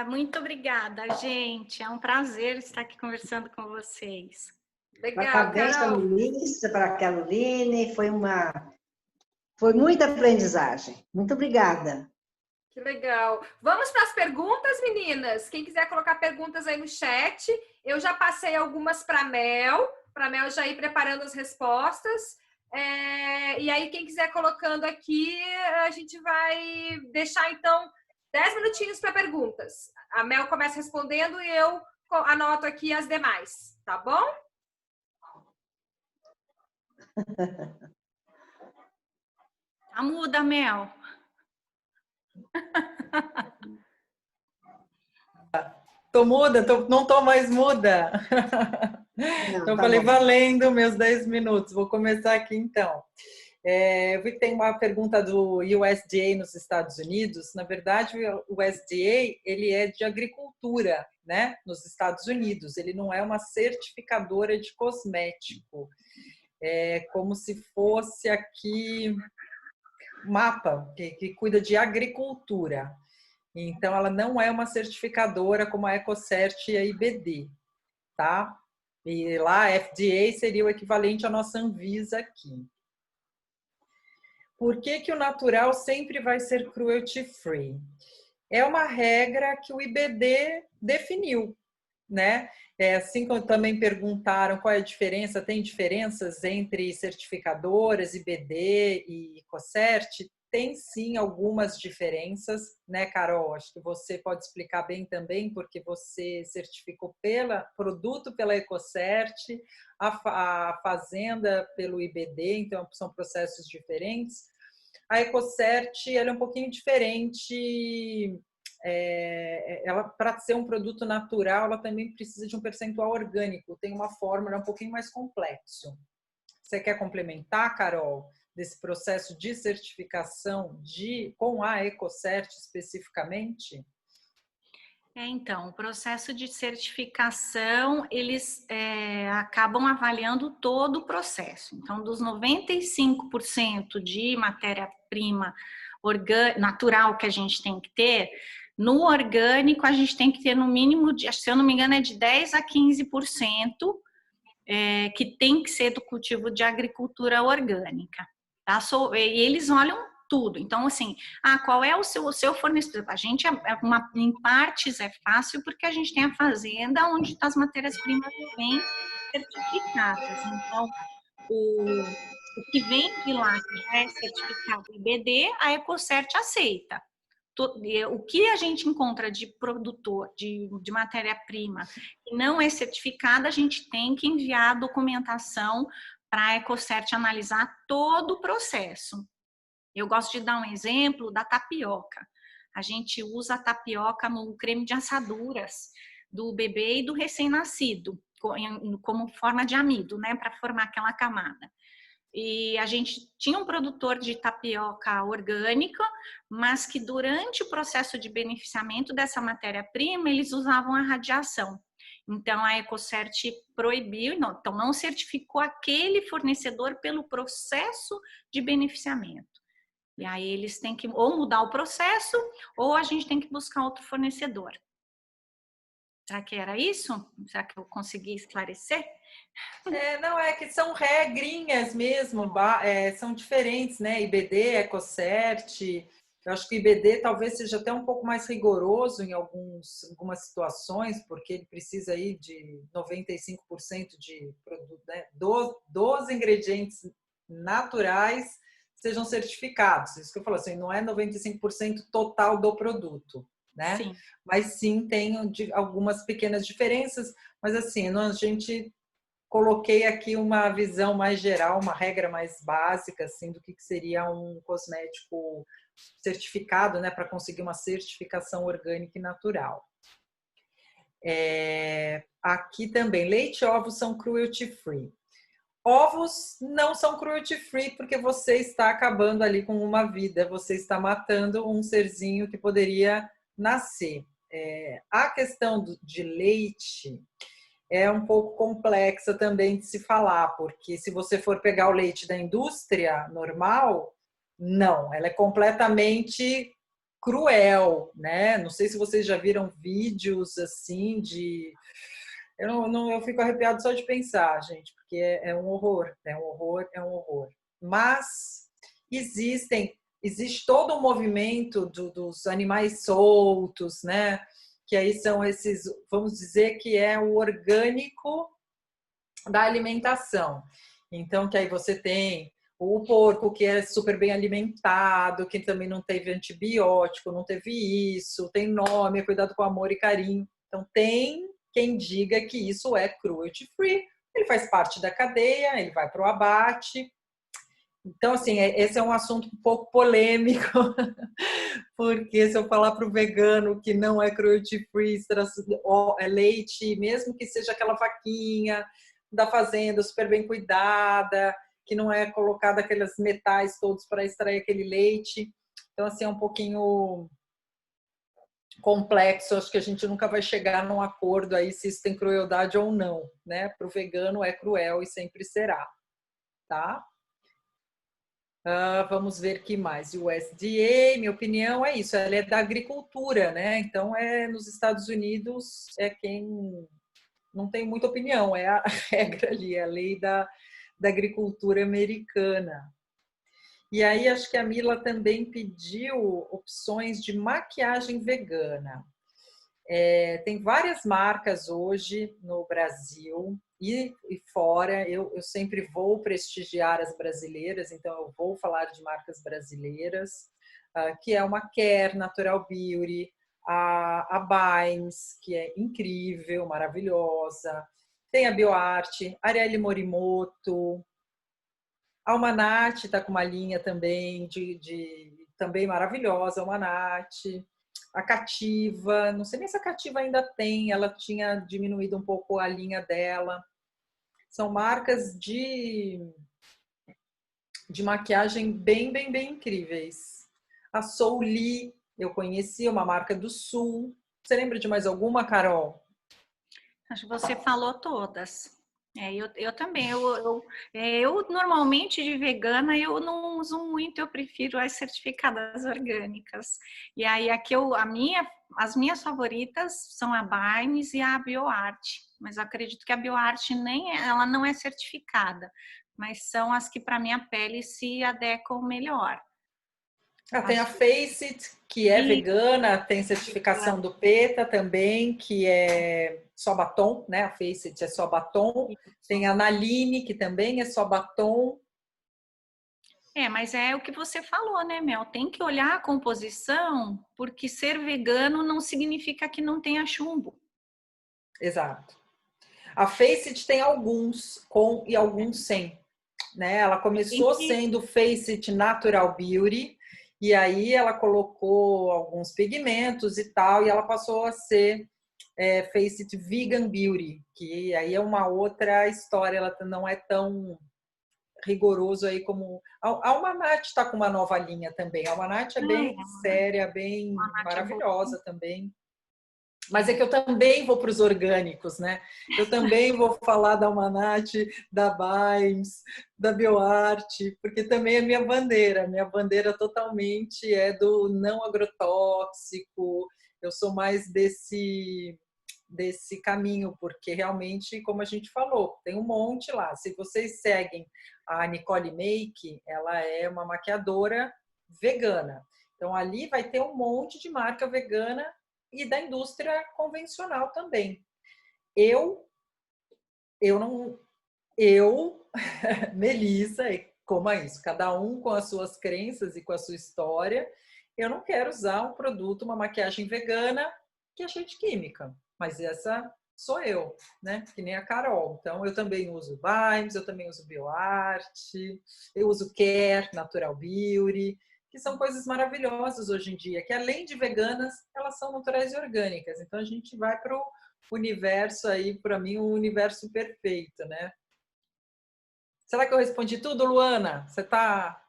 Muito obrigada, gente. É um prazer estar aqui conversando com vocês. Legal, Parabéns para a ministra, para a Caroline. Foi muita aprendizagem. Muito obrigada. Que legal. Vamos para as perguntas, meninas? Quem quiser colocar perguntas aí no chat, eu já passei algumas para a Mel já ir preparando as respostas. E aí, quem quiser colocando aqui, a gente vai deixar, então, 10 minutinhos para perguntas. A Mel começa respondendo e eu anoto aqui as demais, tá bom? Tá muda, Mel. Tô muda, não tô mais muda. Então, falei, valendo meus 10 minutos. Vou começar aqui, então. Eu vi que tem uma pergunta do USDA nos Estados Unidos. Na verdade, o USDA, ele é de agricultura, né? Nos Estados Unidos. Ele não é uma certificadora de cosmético. é como se fosse aqui mapa, que cuida de agricultura. Então, ela não é uma certificadora como a EcoCert e a IBD, tá? E lá a FDA seria o equivalente à nossa Anvisa aqui. Por que o natural sempre vai ser cruelty free? É uma regra que o IBD definiu, né? Assim como também perguntaram qual é a diferença, tem diferenças entre certificadoras, IBD e EcoCert? Tem sim algumas diferenças, né, Carol? Acho que você pode explicar bem também, porque você certificou produto pela EcoCert, a fazenda pelo IBD, então são processos diferentes. A EcoCert, ela é um pouquinho diferente. Ela, para ser um produto natural, ela também precisa de um percentual orgânico, tem uma fórmula um pouquinho mais complexo. Você quer complementar, Carol, desse processo de certificação com a EcoCert especificamente? Então, o processo de certificação, eles acabam avaliando todo o processo. Então, dos 95% de matéria-prima natural que a gente tem que ter, no orgânico a gente tem que ter no mínimo, se eu não me engano, é de 10% a 15%, que tem que ser do cultivo de agricultura orgânica. Tá? E eles olham tudo. Então, assim, qual é o seu fornecedor? A gente, em partes, é fácil porque a gente tem a fazenda onde as matérias-primas vêm certificadas. Então, o que vem de lá, que já é certificado IBD, a EcoCert aceita. O que a gente encontra de produtor, de matéria-prima que não é certificada, a gente tem que enviar a documentação para a EcoCert analisar todo o processo. Eu gosto de dar um exemplo da tapioca. A gente usa a tapioca no creme de assaduras do bebê e do recém-nascido, como forma de amido, né, para formar aquela camada. E a gente tinha um produtor de tapioca orgânica, mas que durante o processo de beneficiamento dessa matéria-prima, eles usavam a radiação. Então, a EcoCert proibiu, então não certificou aquele fornecedor pelo processo de beneficiamento. E aí eles têm que ou mudar o processo, ou a gente tem que buscar outro fornecedor. Será que era isso? Será que eu consegui esclarecer? Não, é que são regrinhas mesmo, são diferentes, né? IBD, EcoCert. Eu acho que o IBD talvez seja até um pouco mais rigoroso em algumas situações, porque ele precisa aí de 95% de produto, né? Dos ingredientes naturais sejam certificados. Isso que eu falo assim, não é 95% total do produto, né? Sim. Mas sim tem algumas pequenas diferenças, mas assim, a gente coloquei aqui uma visão mais geral, uma regra mais básica assim do que seria um cosmético certificado, né, para conseguir uma certificação orgânica e natural. Aqui também, leite e ovos são cruelty free. Ovos não são cruelty free porque você está acabando ali com uma vida, você está matando um serzinho que poderia nascer. A questão de leite é um pouco complexa também de se falar, porque se você for pegar o leite da indústria normal, não, ela é completamente cruel, né? Não sei se vocês já viram vídeos assim de... Eu fico arrepiado só de pensar, gente, porque é um horror, é um horror, é um horror. Mas existe todo um movimento dos animais soltos, né? Que aí são esses, vamos dizer que é o orgânico da alimentação. Então, que aí você tem o porco que é super bem alimentado, que também não teve antibiótico, não teve isso, tem nome, é cuidado com amor e carinho. Então, tem quem diga que isso é cruelty free, ele faz parte da cadeia, ele vai para o abate. Então, assim, esse é um assunto um pouco polêmico, porque se eu falar para o vegano que não é cruelty free, é leite, mesmo que seja aquela vaquinha da fazenda super bem cuidada, que não é colocada aqueles metais todos para extrair aquele leite. Então, assim, é um pouquinho complexo, acho que a gente nunca vai chegar num acordo aí se isso tem crueldade ou não, né? Para o vegano é cruel e sempre será. tá? Vamos ver que mais. O USDA, minha opinião é isso, ela é da agricultura, né? Então, nos Estados Unidos é quem não tem muita opinião, é a regra ali, é a lei da agricultura americana. E aí, acho que a Mila também pediu opções de maquiagem vegana. Tem várias marcas hoje no Brasil e fora. Eu sempre vou prestigiar as brasileiras, então eu vou falar de marcas brasileiras, que é uma Care, Natural Beauty, a Bynes, que é incrível, maravilhosa. Tem a BioArt, Arielle Morimoto, a Almanat está com uma linha também também maravilhosa, a Almanat. A Cativa, não sei nem se a Cativa ainda tem, ela tinha diminuído um pouco a linha dela. São marcas de maquiagem bem incríveis. A Souli, eu conheci, uma marca do Sul. Você lembra de mais alguma, Carol? Acho que você falou todas. Eu também. Eu normalmente de vegana eu não uso muito, eu prefiro as certificadas orgânicas. E aí as minhas favoritas são a Bynes e a BioArt. Mas eu acredito que a BioArt ela não é certificada, mas são as que para minha pele se adequam melhor. Tem a Faceit, que é vegana, tem certificação do PETA também, que é só batom, né? A Faceit é só batom. Tem a Naline, que também é só batom. Mas é o que você falou, né, Mel? Tem que olhar a composição, porque ser vegano não significa que não tenha chumbo. Exato. A Faceit tem alguns com e alguns sem, né? Ela começou sendo Faceit Natural Beauty, e aí ela colocou alguns pigmentos e tal, e ela passou a ser Faceit Vegan Beauty, que aí é uma outra história, ela não é tão rigoroso aí como... A Almanat está com uma nova linha também, a Almanat é bem séria, bem maravilhosa também. Mas é que eu também vou para os orgânicos, né? Eu também vou falar da Almanat, da Bynes, da BioArt, porque também é minha bandeira. Minha bandeira totalmente é do não agrotóxico. Eu sou mais desse caminho, porque realmente, como a gente falou, tem um monte lá. Se vocês seguem a Nicole Make, ela é uma maquiadora vegana. Então, ali vai ter um monte de marca vegana e da indústria convencional também. Melissa, como é isso? Cada um com as suas crenças e com a sua história. Eu não quero usar um produto, uma maquiagem vegana que é cheia de química. Mas essa sou eu, né? Que nem a Carol. Então, eu também uso Bynes, eu também uso BioArt, eu uso Care, Natural Beauty, que são coisas maravilhosas hoje em dia, que além de veganas, elas são naturais e orgânicas. Então, a gente vai para o universo aí, para mim, um universo perfeito, né? Será que eu respondi tudo, Luana? Você tá...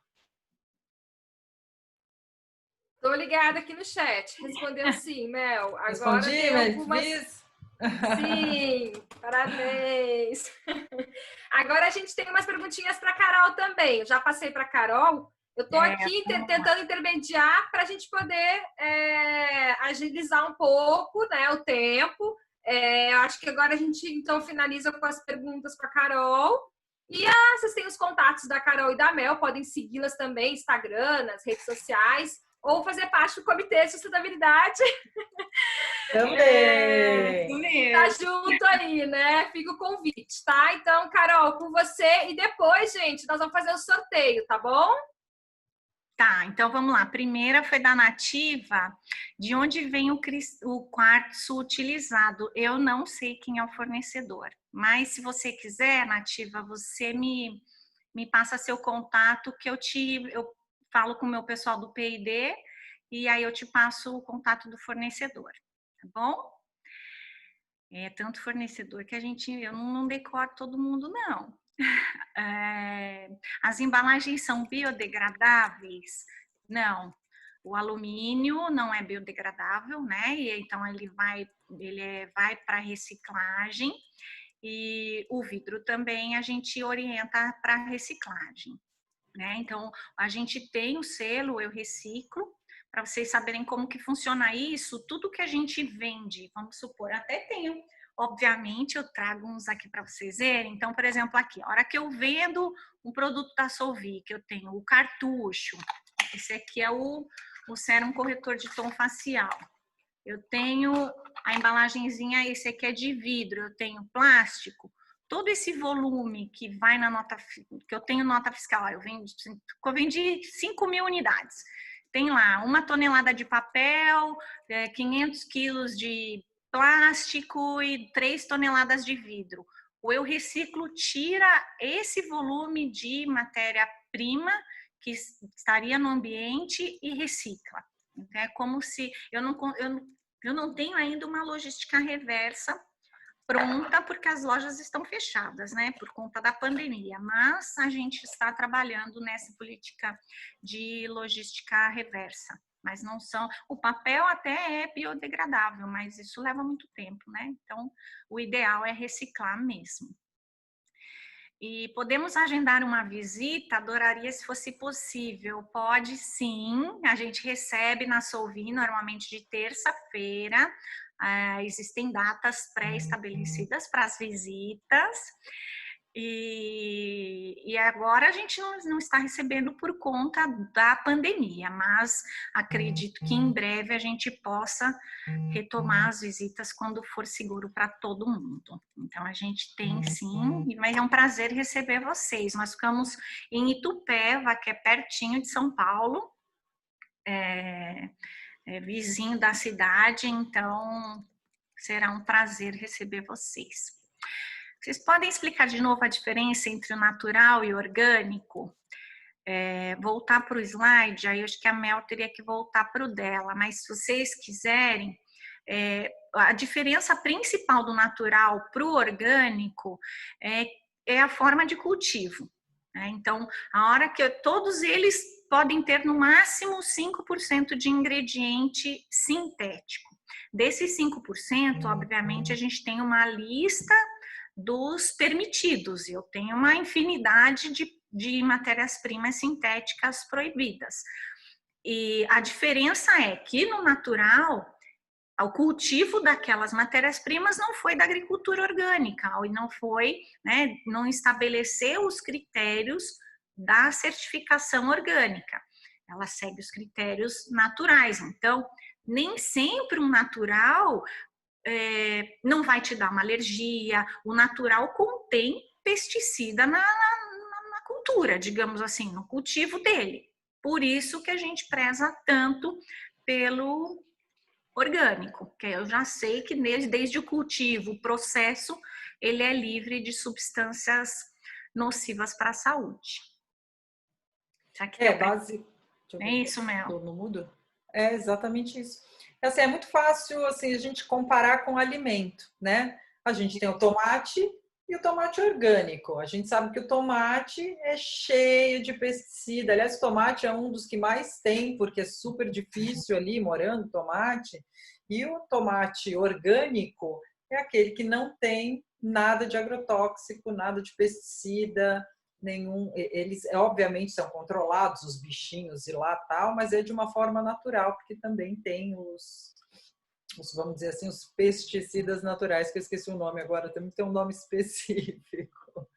Tô ligada aqui no chat. Respondeu sim, Mel. Agora Respondi, tem algumas... Fiz? Sim, parabéns. Agora a gente tem umas perguntinhas para Carol também. Eu já passei para Carol. Eu estou aqui tentando intermediar para a gente poder agilizar um pouco, né, o tempo. Eu acho que agora a gente então finaliza com as perguntas para Carol. E vocês têm os contatos da Carol e da Mel, podem segui-las também, Instagram, nas redes sociais, ou fazer parte do Comitê de Sustentabilidade. Também! Tá junto aí, né? Fica o convite, tá? Então, Carol, com você. E depois, gente, nós vamos fazer o sorteio, tá bom? Tá, então vamos lá. A primeira foi da Nativa. De onde vem o quartzo utilizado? Eu não sei quem é o fornecedor. Mas se você quiser, Nativa, você me passa seu contato que eu falo com o meu pessoal do P&D e aí eu te passo o contato do fornecedor, tá bom? É tanto fornecedor que eu não decoro todo mundo, não. As embalagens são biodegradáveis? Não. O alumínio não é biodegradável, né? E então ele vai para reciclagem. e o vidro também a gente orienta para reciclagem, né? Então, a gente tem o selo Eu Reciclo, para vocês saberem como que funciona isso. Tudo que a gente vende, vamos supor, até tenho, obviamente, eu trago uns aqui para vocês verem. Então, por exemplo, aqui, a hora que eu vendo um produto da Solvic, eu tenho o cartucho, esse aqui é o sérum corretor de tom facial. Eu tenho a embalagenzinha, esse aqui é de vidro, eu tenho plástico. Todo esse volume que vai na nota, que eu tenho nota fiscal, eu vendi 5.000 unidades. Tem lá 1 tonelada de papel, 500 quilos de plástico e 3 toneladas de vidro. O Eu Reciclo tira esse volume de matéria-prima que estaria no ambiente e recicla. Então, é como se eu não tenho ainda uma logística reversa pronta, porque as lojas estão fechadas, né, por conta da pandemia, mas a gente está trabalhando nessa política de logística reversa, mas não são, o papel até é biodegradável, mas isso leva muito tempo, né, então o ideal é reciclar mesmo. E podemos agendar uma visita? Adoraria se fosse possível. Pode sim, a gente recebe na Solvi normalmente de terça-feira. Existem datas pré-estabelecidas para as visitas. E agora a gente não está recebendo por conta da pandemia, mas acredito que em breve a gente possa retomar as visitas quando for seguro para todo mundo. Então a gente tem sim, mas é um prazer receber vocês. Nós ficamos em Itupeva, que é pertinho de São Paulo, vizinho da cidade, então será um prazer receber vocês. Vocês podem explicar de novo a diferença entre o natural e o orgânico? Voltar para o slide, aí eu acho que a Mel teria que voltar para o dela, mas se vocês quiserem, a diferença principal do natural para o orgânico é a forma de cultivo, né? Então, a hora que todos eles podem ter no máximo 5% de ingrediente sintético. Desses 5%, obviamente, a gente tem uma lista dos permitidos. Eu tenho uma infinidade de matérias-primas sintéticas proibidas. E a diferença é que no natural, o cultivo daquelas matérias-primas não foi da agricultura orgânica, e não foi, né, não estabeleceu os critérios da certificação orgânica. Ela segue os critérios naturais. Então, nem sempre um natural não vai te dar uma alergia. O natural contém pesticida na cultura, digamos assim, no cultivo dele. Por isso que a gente preza tanto pelo orgânico, que eu já sei que desde o cultivo, o processo, ele é livre de substâncias nocivas para a saúde. É isso, Mel. Tô no mudo? É exatamente isso. Assim, é muito fácil assim, a gente comparar com alimento, né? A gente tem o tomate e o tomate orgânico. A gente sabe que o tomate é cheio de pesticida. Aliás, o tomate é um dos que mais tem, porque é super difícil ali, morando tomate. E o tomate orgânico é aquele que não tem nada de agrotóxico, nada de pesticida, nenhum. Eles, obviamente, são controlados, os bichinhos e lá tal, mas é de uma forma natural, porque também tem vamos dizer assim, os pesticidas naturais, que eu esqueci o nome agora, também tem um nome específico.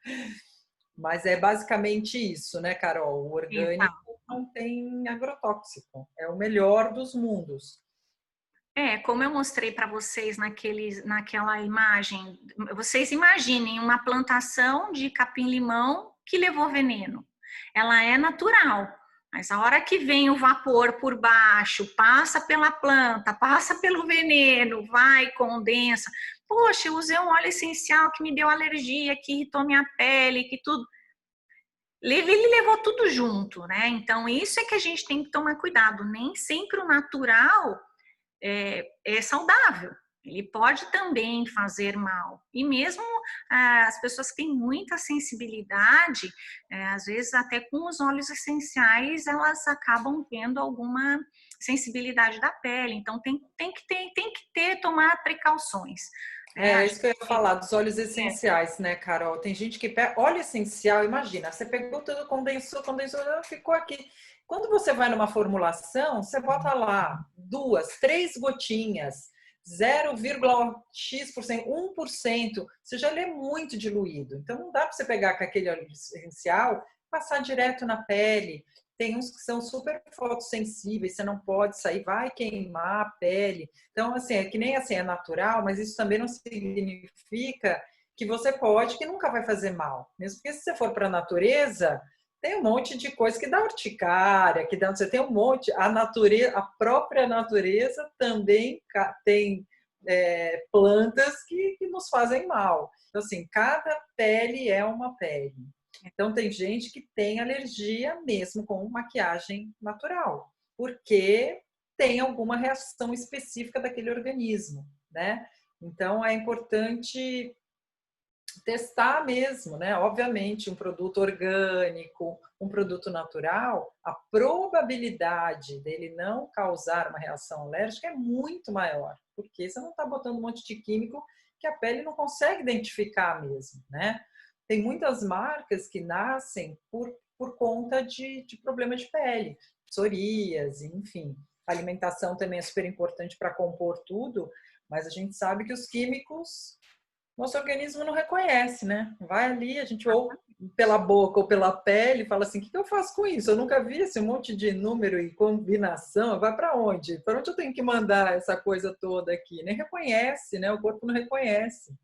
Mas é basicamente isso, né, Carol? O orgânico não tem agrotóxico, é o melhor dos mundos. Como eu mostrei para vocês naquela imagem, vocês imaginem uma plantação de capim-limão que levou veneno. Ela é natural, mas a hora que vem o vapor por baixo, passa pela planta, passa pelo veneno, vai, condensa. Poxa, eu usei um óleo essencial que me deu alergia, que irritou minha pele, que tudo. Ele levou tudo junto, né? Então, isso é que a gente tem que tomar cuidado. Nem sempre o natural é saudável. Ele pode também fazer mal. E mesmo as pessoas que têm muita sensibilidade, às vezes até com os óleos essenciais, elas acabam tendo alguma sensibilidade da pele. Então tem que tomar precauções. É isso que eu ia falar, dos óleos essenciais, né, Carol? Tem gente que pega óleo essencial, imagina, você pegou tudo, condensou, ficou aqui. Quando você vai numa formulação, você bota lá 2, 3 gotinhas, 0,x%, 1%, você já lê muito diluído. Então, não dá para você pegar com aquele óleo essencial, passar direto na pele. Tem uns que são super fotossensíveis, você não pode sair, vai queimar a pele. Então, assim, é que nem assim, é natural, mas isso também não significa que você pode, que nunca vai fazer mal. Mesmo porque se você for para a natureza, tem um monte de coisa que dá urticária, que dá, você tem um monte, a natureza, a própria natureza também tem plantas que nos fazem mal. Então, assim, cada pele é uma pele. Então, tem gente que tem alergia mesmo com maquiagem natural, porque tem alguma reação específica daquele organismo, né? Então, é importante testar mesmo, né? Obviamente, um produto orgânico, um produto natural, a probabilidade dele não causar uma reação alérgica é muito maior, porque você não está botando um monte de químico que a pele não consegue identificar mesmo, né? Tem muitas marcas que nascem por conta de problema de pele, psoríase, enfim. A alimentação também é super importante para compor tudo, mas a gente sabe que os químicos nosso organismo não reconhece, né? Vai ali, a gente ou pela boca ou pela pele fala assim, o que eu faço com isso? Eu nunca vi esse monte de número e combinação, vai para onde? Para onde eu tenho que mandar essa coisa toda aqui? Nem reconhece, né? O corpo não reconhece.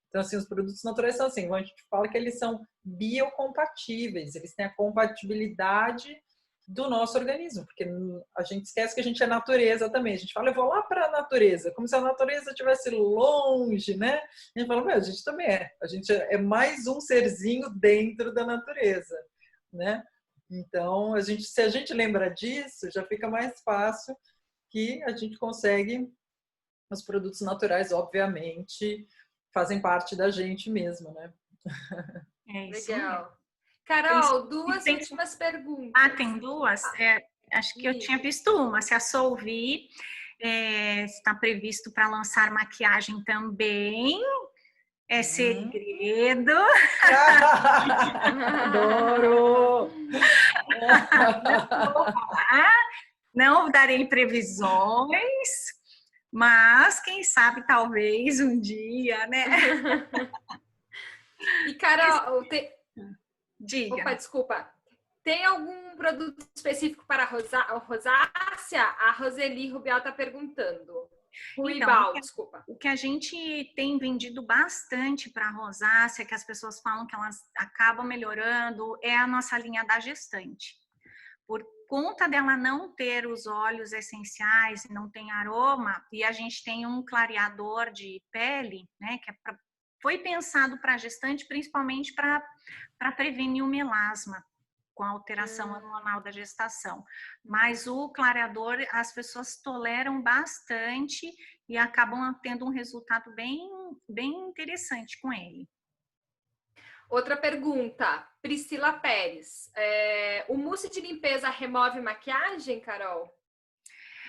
Então, assim, os produtos naturais são assim, a gente fala que eles são biocompatíveis, eles têm a compatibilidade do nosso organismo, porque a gente esquece que a gente é natureza também. A gente fala, eu vou lá para a natureza, como se a natureza estivesse longe, né? A gente fala, a gente também é. A gente é mais um serzinho dentro da natureza, né? Então, se a gente lembra disso, já fica mais fácil que a gente consegue. Os produtos naturais, obviamente, fazem parte da gente mesmo, né? É isso Legal. mesmo. Carol, duas últimas perguntas. Ah, tem duas? Acho que eu tinha visto uma. Se a Solvi está previsto para lançar maquiagem também. É segredo. Adoro! Não vou falar, não darei previsões, mas quem sabe talvez um dia, né? E Carol, Diga. Opa, desculpa. Tem algum produto específico para a rosácea? A Roseli Rubial está perguntando. Ruibal, desculpa. O que a gente tem vendido bastante para a rosácea, que as pessoas falam que elas acabam melhorando, é a nossa linha da gestante. Por conta dela não ter os óleos essenciais e não tem aroma, e a gente tem um clareador de pele, né, que foi pensado para a gestante principalmente para prevenir o melasma com a alteração hormonal da gestação. Mas o clareador as pessoas toleram bastante e acabam tendo um resultado bem interessante com ele. Outra pergunta, Priscila Pérez. O mousse de limpeza remove maquiagem, Carol?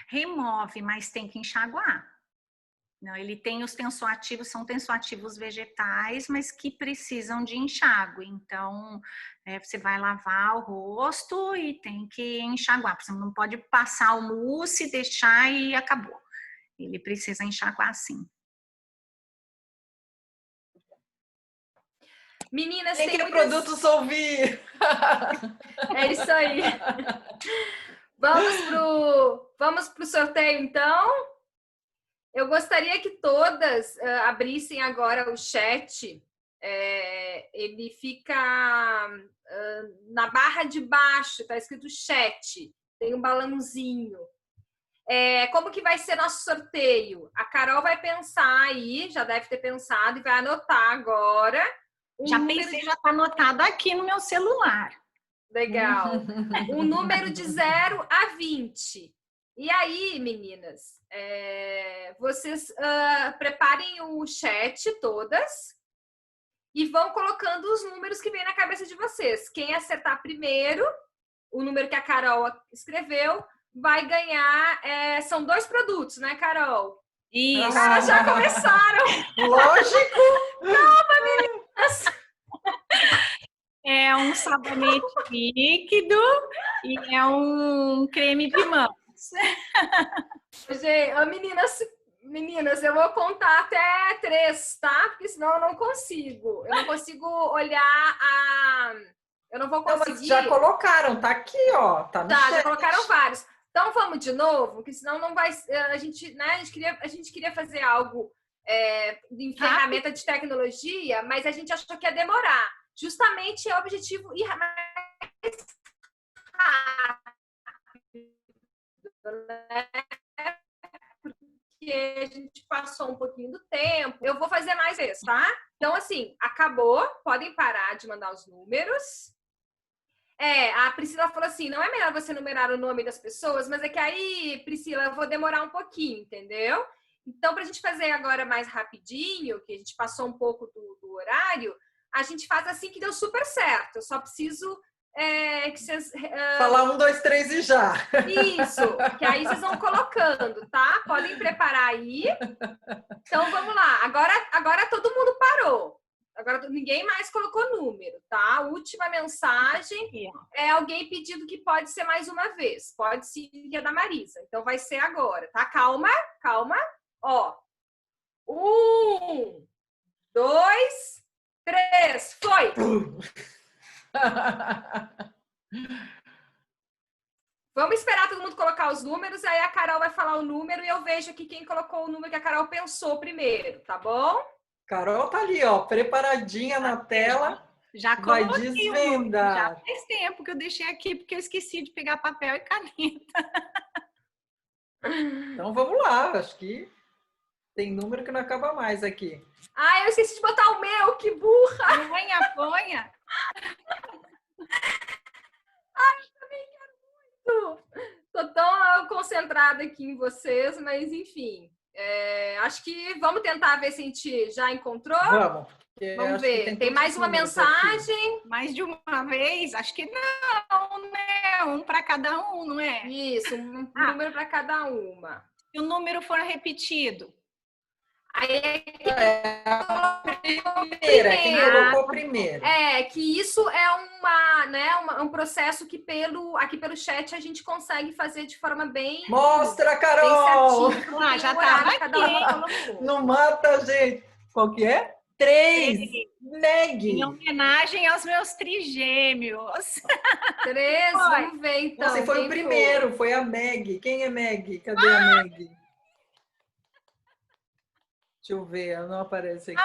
Remove, mas tem que enxaguar. Não, ele tem os tensoativos, são tensoativos vegetais, mas que precisam de enxágue. Então, você vai lavar o rosto e tem que enxaguar. Você não pode passar o mousse, deixar e acabou. Ele precisa enxaguar sim. Meninas, tem que produtos ouvir. É isso aí. Vamos pro sorteio, então? Eu gostaria que todas abrissem agora o chat. Ele fica na barra de baixo, está escrito chat. Tem um balãozinho. Como que vai ser nosso sorteio? A Carol vai pensar aí, já deve ter pensado, e vai anotar agora. Já pensei, já está anotado aqui no meu celular. Legal. Um número de 0 a 20. E aí, meninas, vocês preparem o chat todas e vão colocando os números que vem na cabeça de vocês. Quem acertar primeiro, o número que a Carol escreveu, vai ganhar. São 2 produtos, né, Carol? Isso. Ah, já começaram! Lógico! É um sabonete líquido e é um creme de mãos. Gente, meninas, eu vou contar até 3, tá? Porque senão eu não consigo. Eu não consigo olhar a... Eu não vou Não, mas conseguir... já colocaram, tá aqui, ó. Tá no Tá, já chat. colocaram vários. Então vamos de novo, porque senão não vai... A gente, né, a gente queria fazer algo em ferramenta de tecnologia, mas a gente achou que ia demorar. Justamente é o objetivo ir mais rápido, né? Porque a gente passou um pouquinho do tempo. Eu vou fazer mais vezes, tá? Então, assim, acabou. Podem parar de mandar os números. A Priscila falou assim, não é melhor você numerar o nome das pessoas, mas é que aí, Priscila, eu vou demorar um pouquinho, entendeu? Então, para a gente fazer agora mais rapidinho, que a gente passou um pouco do horário, a gente faz assim que deu super certo. Eu só preciso que vocês... Falar 1, 2, 3 e já. Isso, que aí vocês vão colocando, tá? Podem preparar aí. Então, vamos lá. Agora todo mundo parou. Agora ninguém mais colocou número, tá? A última mensagem é alguém pedindo que pode ser mais uma vez. Pode sim, que é da Marisa. Então, vai ser agora, tá? Calma. Ó. 1, 2, 3. Foi! Vamos esperar todo mundo colocar os números, aí a Carol vai falar o número e eu vejo aqui quem colocou o número que a Carol pensou primeiro, tá bom? Carol tá ali, ó, preparadinha na tela. Já Vai coloquei desvendar. Já faz tempo que eu deixei aqui, porque eu esqueci de pegar papel e caneta. Então vamos lá, acho que tem número que não acaba mais aqui. Ah, eu esqueci de botar o meu, que burra! Ponha. Tô tão concentrada aqui em vocês, mas enfim. Acho que vamos tentar ver se a gente já encontrou. Vamos. Vamos ver. Tem mais uma mensagem. Aqui. Mais de uma vez? Acho que não, né? Um para cada um, não é? Isso, um número para cada uma. Se o número for repetido. Aí a primeira, quem colocou primeiro. Que isso é um processo que aqui pelo chat a gente consegue fazer de forma bem... Mostra, Carol! Bem certinho, já estava aqui. Não mata, gente. Qual que é? 3. Meg. Em homenagem aos meus trigêmeos. 3, vamos ver então. Nossa, foi o primeiro, foi a Meg. Quem é Meg? Cadê a Meg? Deixa eu ver, ela não aparece aqui.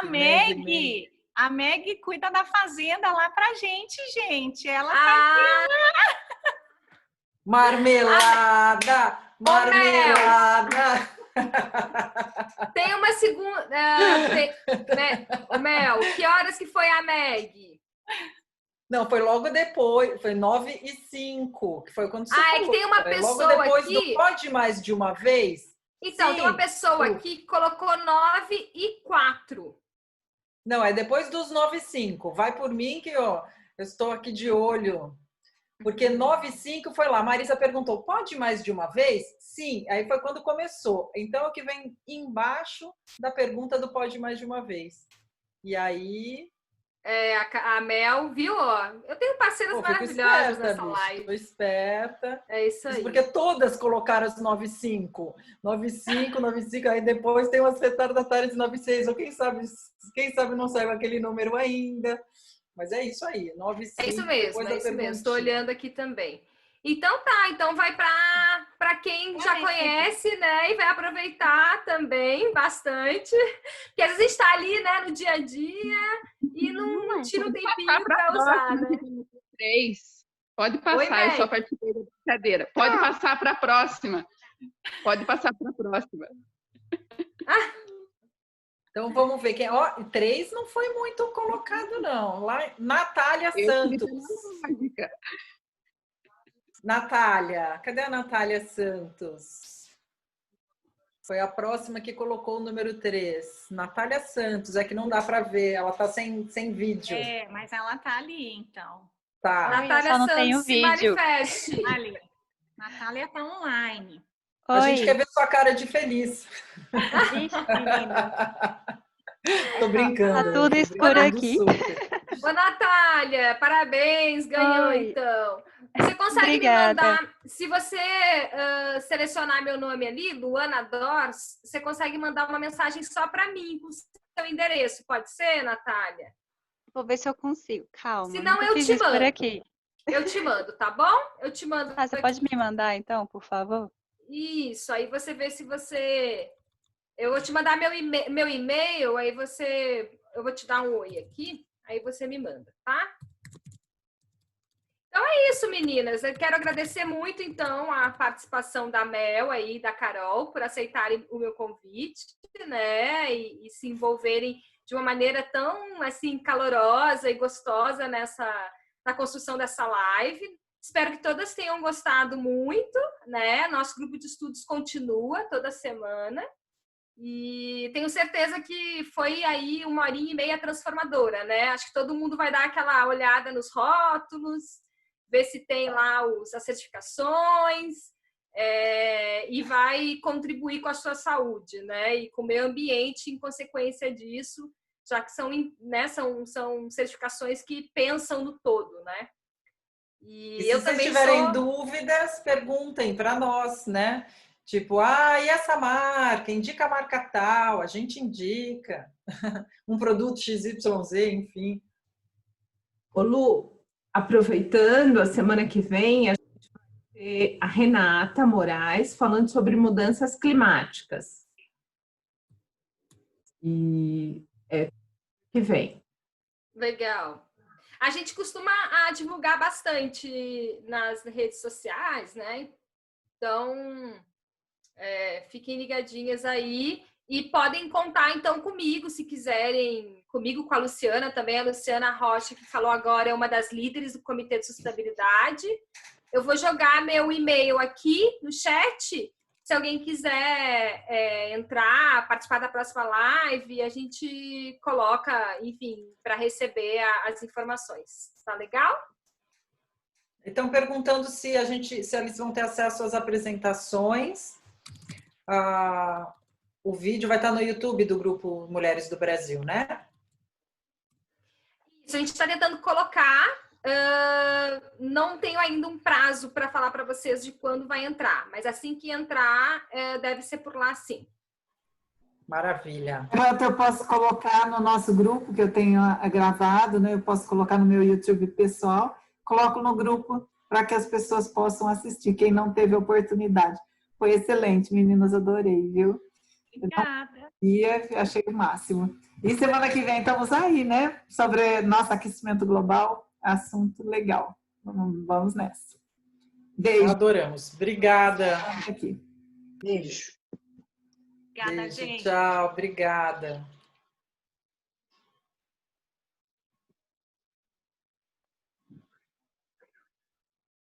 A Meg cuida da fazenda lá pra gente. Ela Marmelada! Tem uma segunda... Mel, que horas que foi a Meg? Não, foi logo depois, foi 9h05, que foi quando você falou. É que tem uma pessoa logo depois aqui... do Pode Mais de Uma Vez? Então, Sim. tem uma pessoa aqui que colocou 9h04. Não, é depois dos 9h05. Vai por mim que, ó, eu estou aqui de olho. Porque 9h05 foi lá. A Marisa perguntou, pode mais de uma vez? Sim. Aí foi quando começou. Então, é o que vem embaixo da pergunta do pode mais de uma vez. E aí... a Mel, viu? Ó, eu tenho parceiras maravilhosas nessa live. Tô esperta. É isso aí. Porque todas colocaram as 9h05. 9h05, aí depois tem umas retardatárias de 9h06. Ou quem sabe não saiu aquele número ainda. Mas é isso aí, 9h05. É isso mesmo, Estou olhando aqui também. Então tá, então vai para quem já conhece, né? E vai aproveitar também bastante. Porque às vezes a gente está ali, né, no dia a dia e não tira um tempinho para usar, né? 3. Pode passar, eu só participei da brincadeira. Pode passar para a próxima. Então vamos ver quem. Ó, 3 não foi muito colocado, não. Lá, Natália Santos. Natália, cadê a Natália Santos? Foi a próxima que colocou o número 3. Natália Santos, é que não dá para ver, ela tá sem vídeo. Mas ela tá ali, então. Tá. Natália Santos, se manifeste. Ali. Natália tá online. A gente Oi. quer ver sua cara de feliz. Vixe, menina. Tô brincando. Tá tudo tô escuro brincando aqui. super. Ô, Natália, parabéns, ganhou Oi. então. Você consegue Obrigada. me mandar, se você selecionar meu nome ali, Luana Dors, você consegue mandar uma mensagem só para mim, com o seu endereço, pode ser, Natália? Vou ver se eu consigo. Calma, Se não, nunca eu fiz te isso por mando. aqui. Eu te mando, tá bom? Eu te mando. Ah, você pode me mandar então, por favor? Isso, aí você vê se você... Eu vou te mandar meu e-mail, aí você... Eu vou te dar um oi aqui, aí você me manda, tá? Então é isso, meninas. Eu quero agradecer muito, então, a participação da Mel aí, da Carol, por aceitarem o meu convite, né? E se envolverem de uma maneira tão, assim, calorosa e gostosa na construção dessa live. Espero que todas tenham gostado muito, né? Nosso grupo de estudos continua toda semana. E tenho certeza que foi aí 1h30 transformadora, né? Acho que todo mundo vai dar aquela olhada nos rótulos, ver se tem lá as certificações, e vai contribuir com a sua saúde, né? E com o meio ambiente em consequência disso, já que né, são certificações que pensam no todo, né? E se vocês tiverem dúvidas, perguntem para nós, né? Tipo, e essa marca? Indica a marca tal, a gente indica. Um produto XYZ, enfim. Ô Lu, aproveitando, a semana que vem a gente vai ter a Renata Moraes falando sobre mudanças climáticas. E que vem. Legal. A gente costuma divulgar bastante nas redes sociais, né? Então, fiquem ligadinhas aí e podem contar então comigo, se quiserem, comigo, com a Luciana também, a Luciana Rocha, que falou agora, é uma das líderes do Comitê de Sustentabilidade. Eu vou jogar meu e-mail aqui no chat, se alguém quiser entrar, participar da próxima live, a gente coloca, enfim, para receber as informações. Tá legal? Estão perguntando se eles vão ter acesso às apresentações. O vídeo vai estar no YouTube do Grupo Mulheres do Brasil, né? Isso, a gente está tentando colocar. Não tenho ainda um prazo para falar para vocês de quando vai entrar, mas assim que entrar, deve ser por lá, sim. Maravilha. Eu posso colocar no nosso grupo, que eu tenho gravado, né? Eu posso colocar no meu YouTube pessoal, coloco no grupo para que as pessoas possam assistir, quem não teve oportunidade. Foi excelente, meninas, adorei, viu? Obrigada. E achei o máximo. E semana que vem estamos aí, né? Sobre nosso aquecimento global, assunto legal. Vamos nessa. Beijo. Adoramos. Obrigada. Beijo. Obrigada, Beijo, gente. tchau. Obrigada.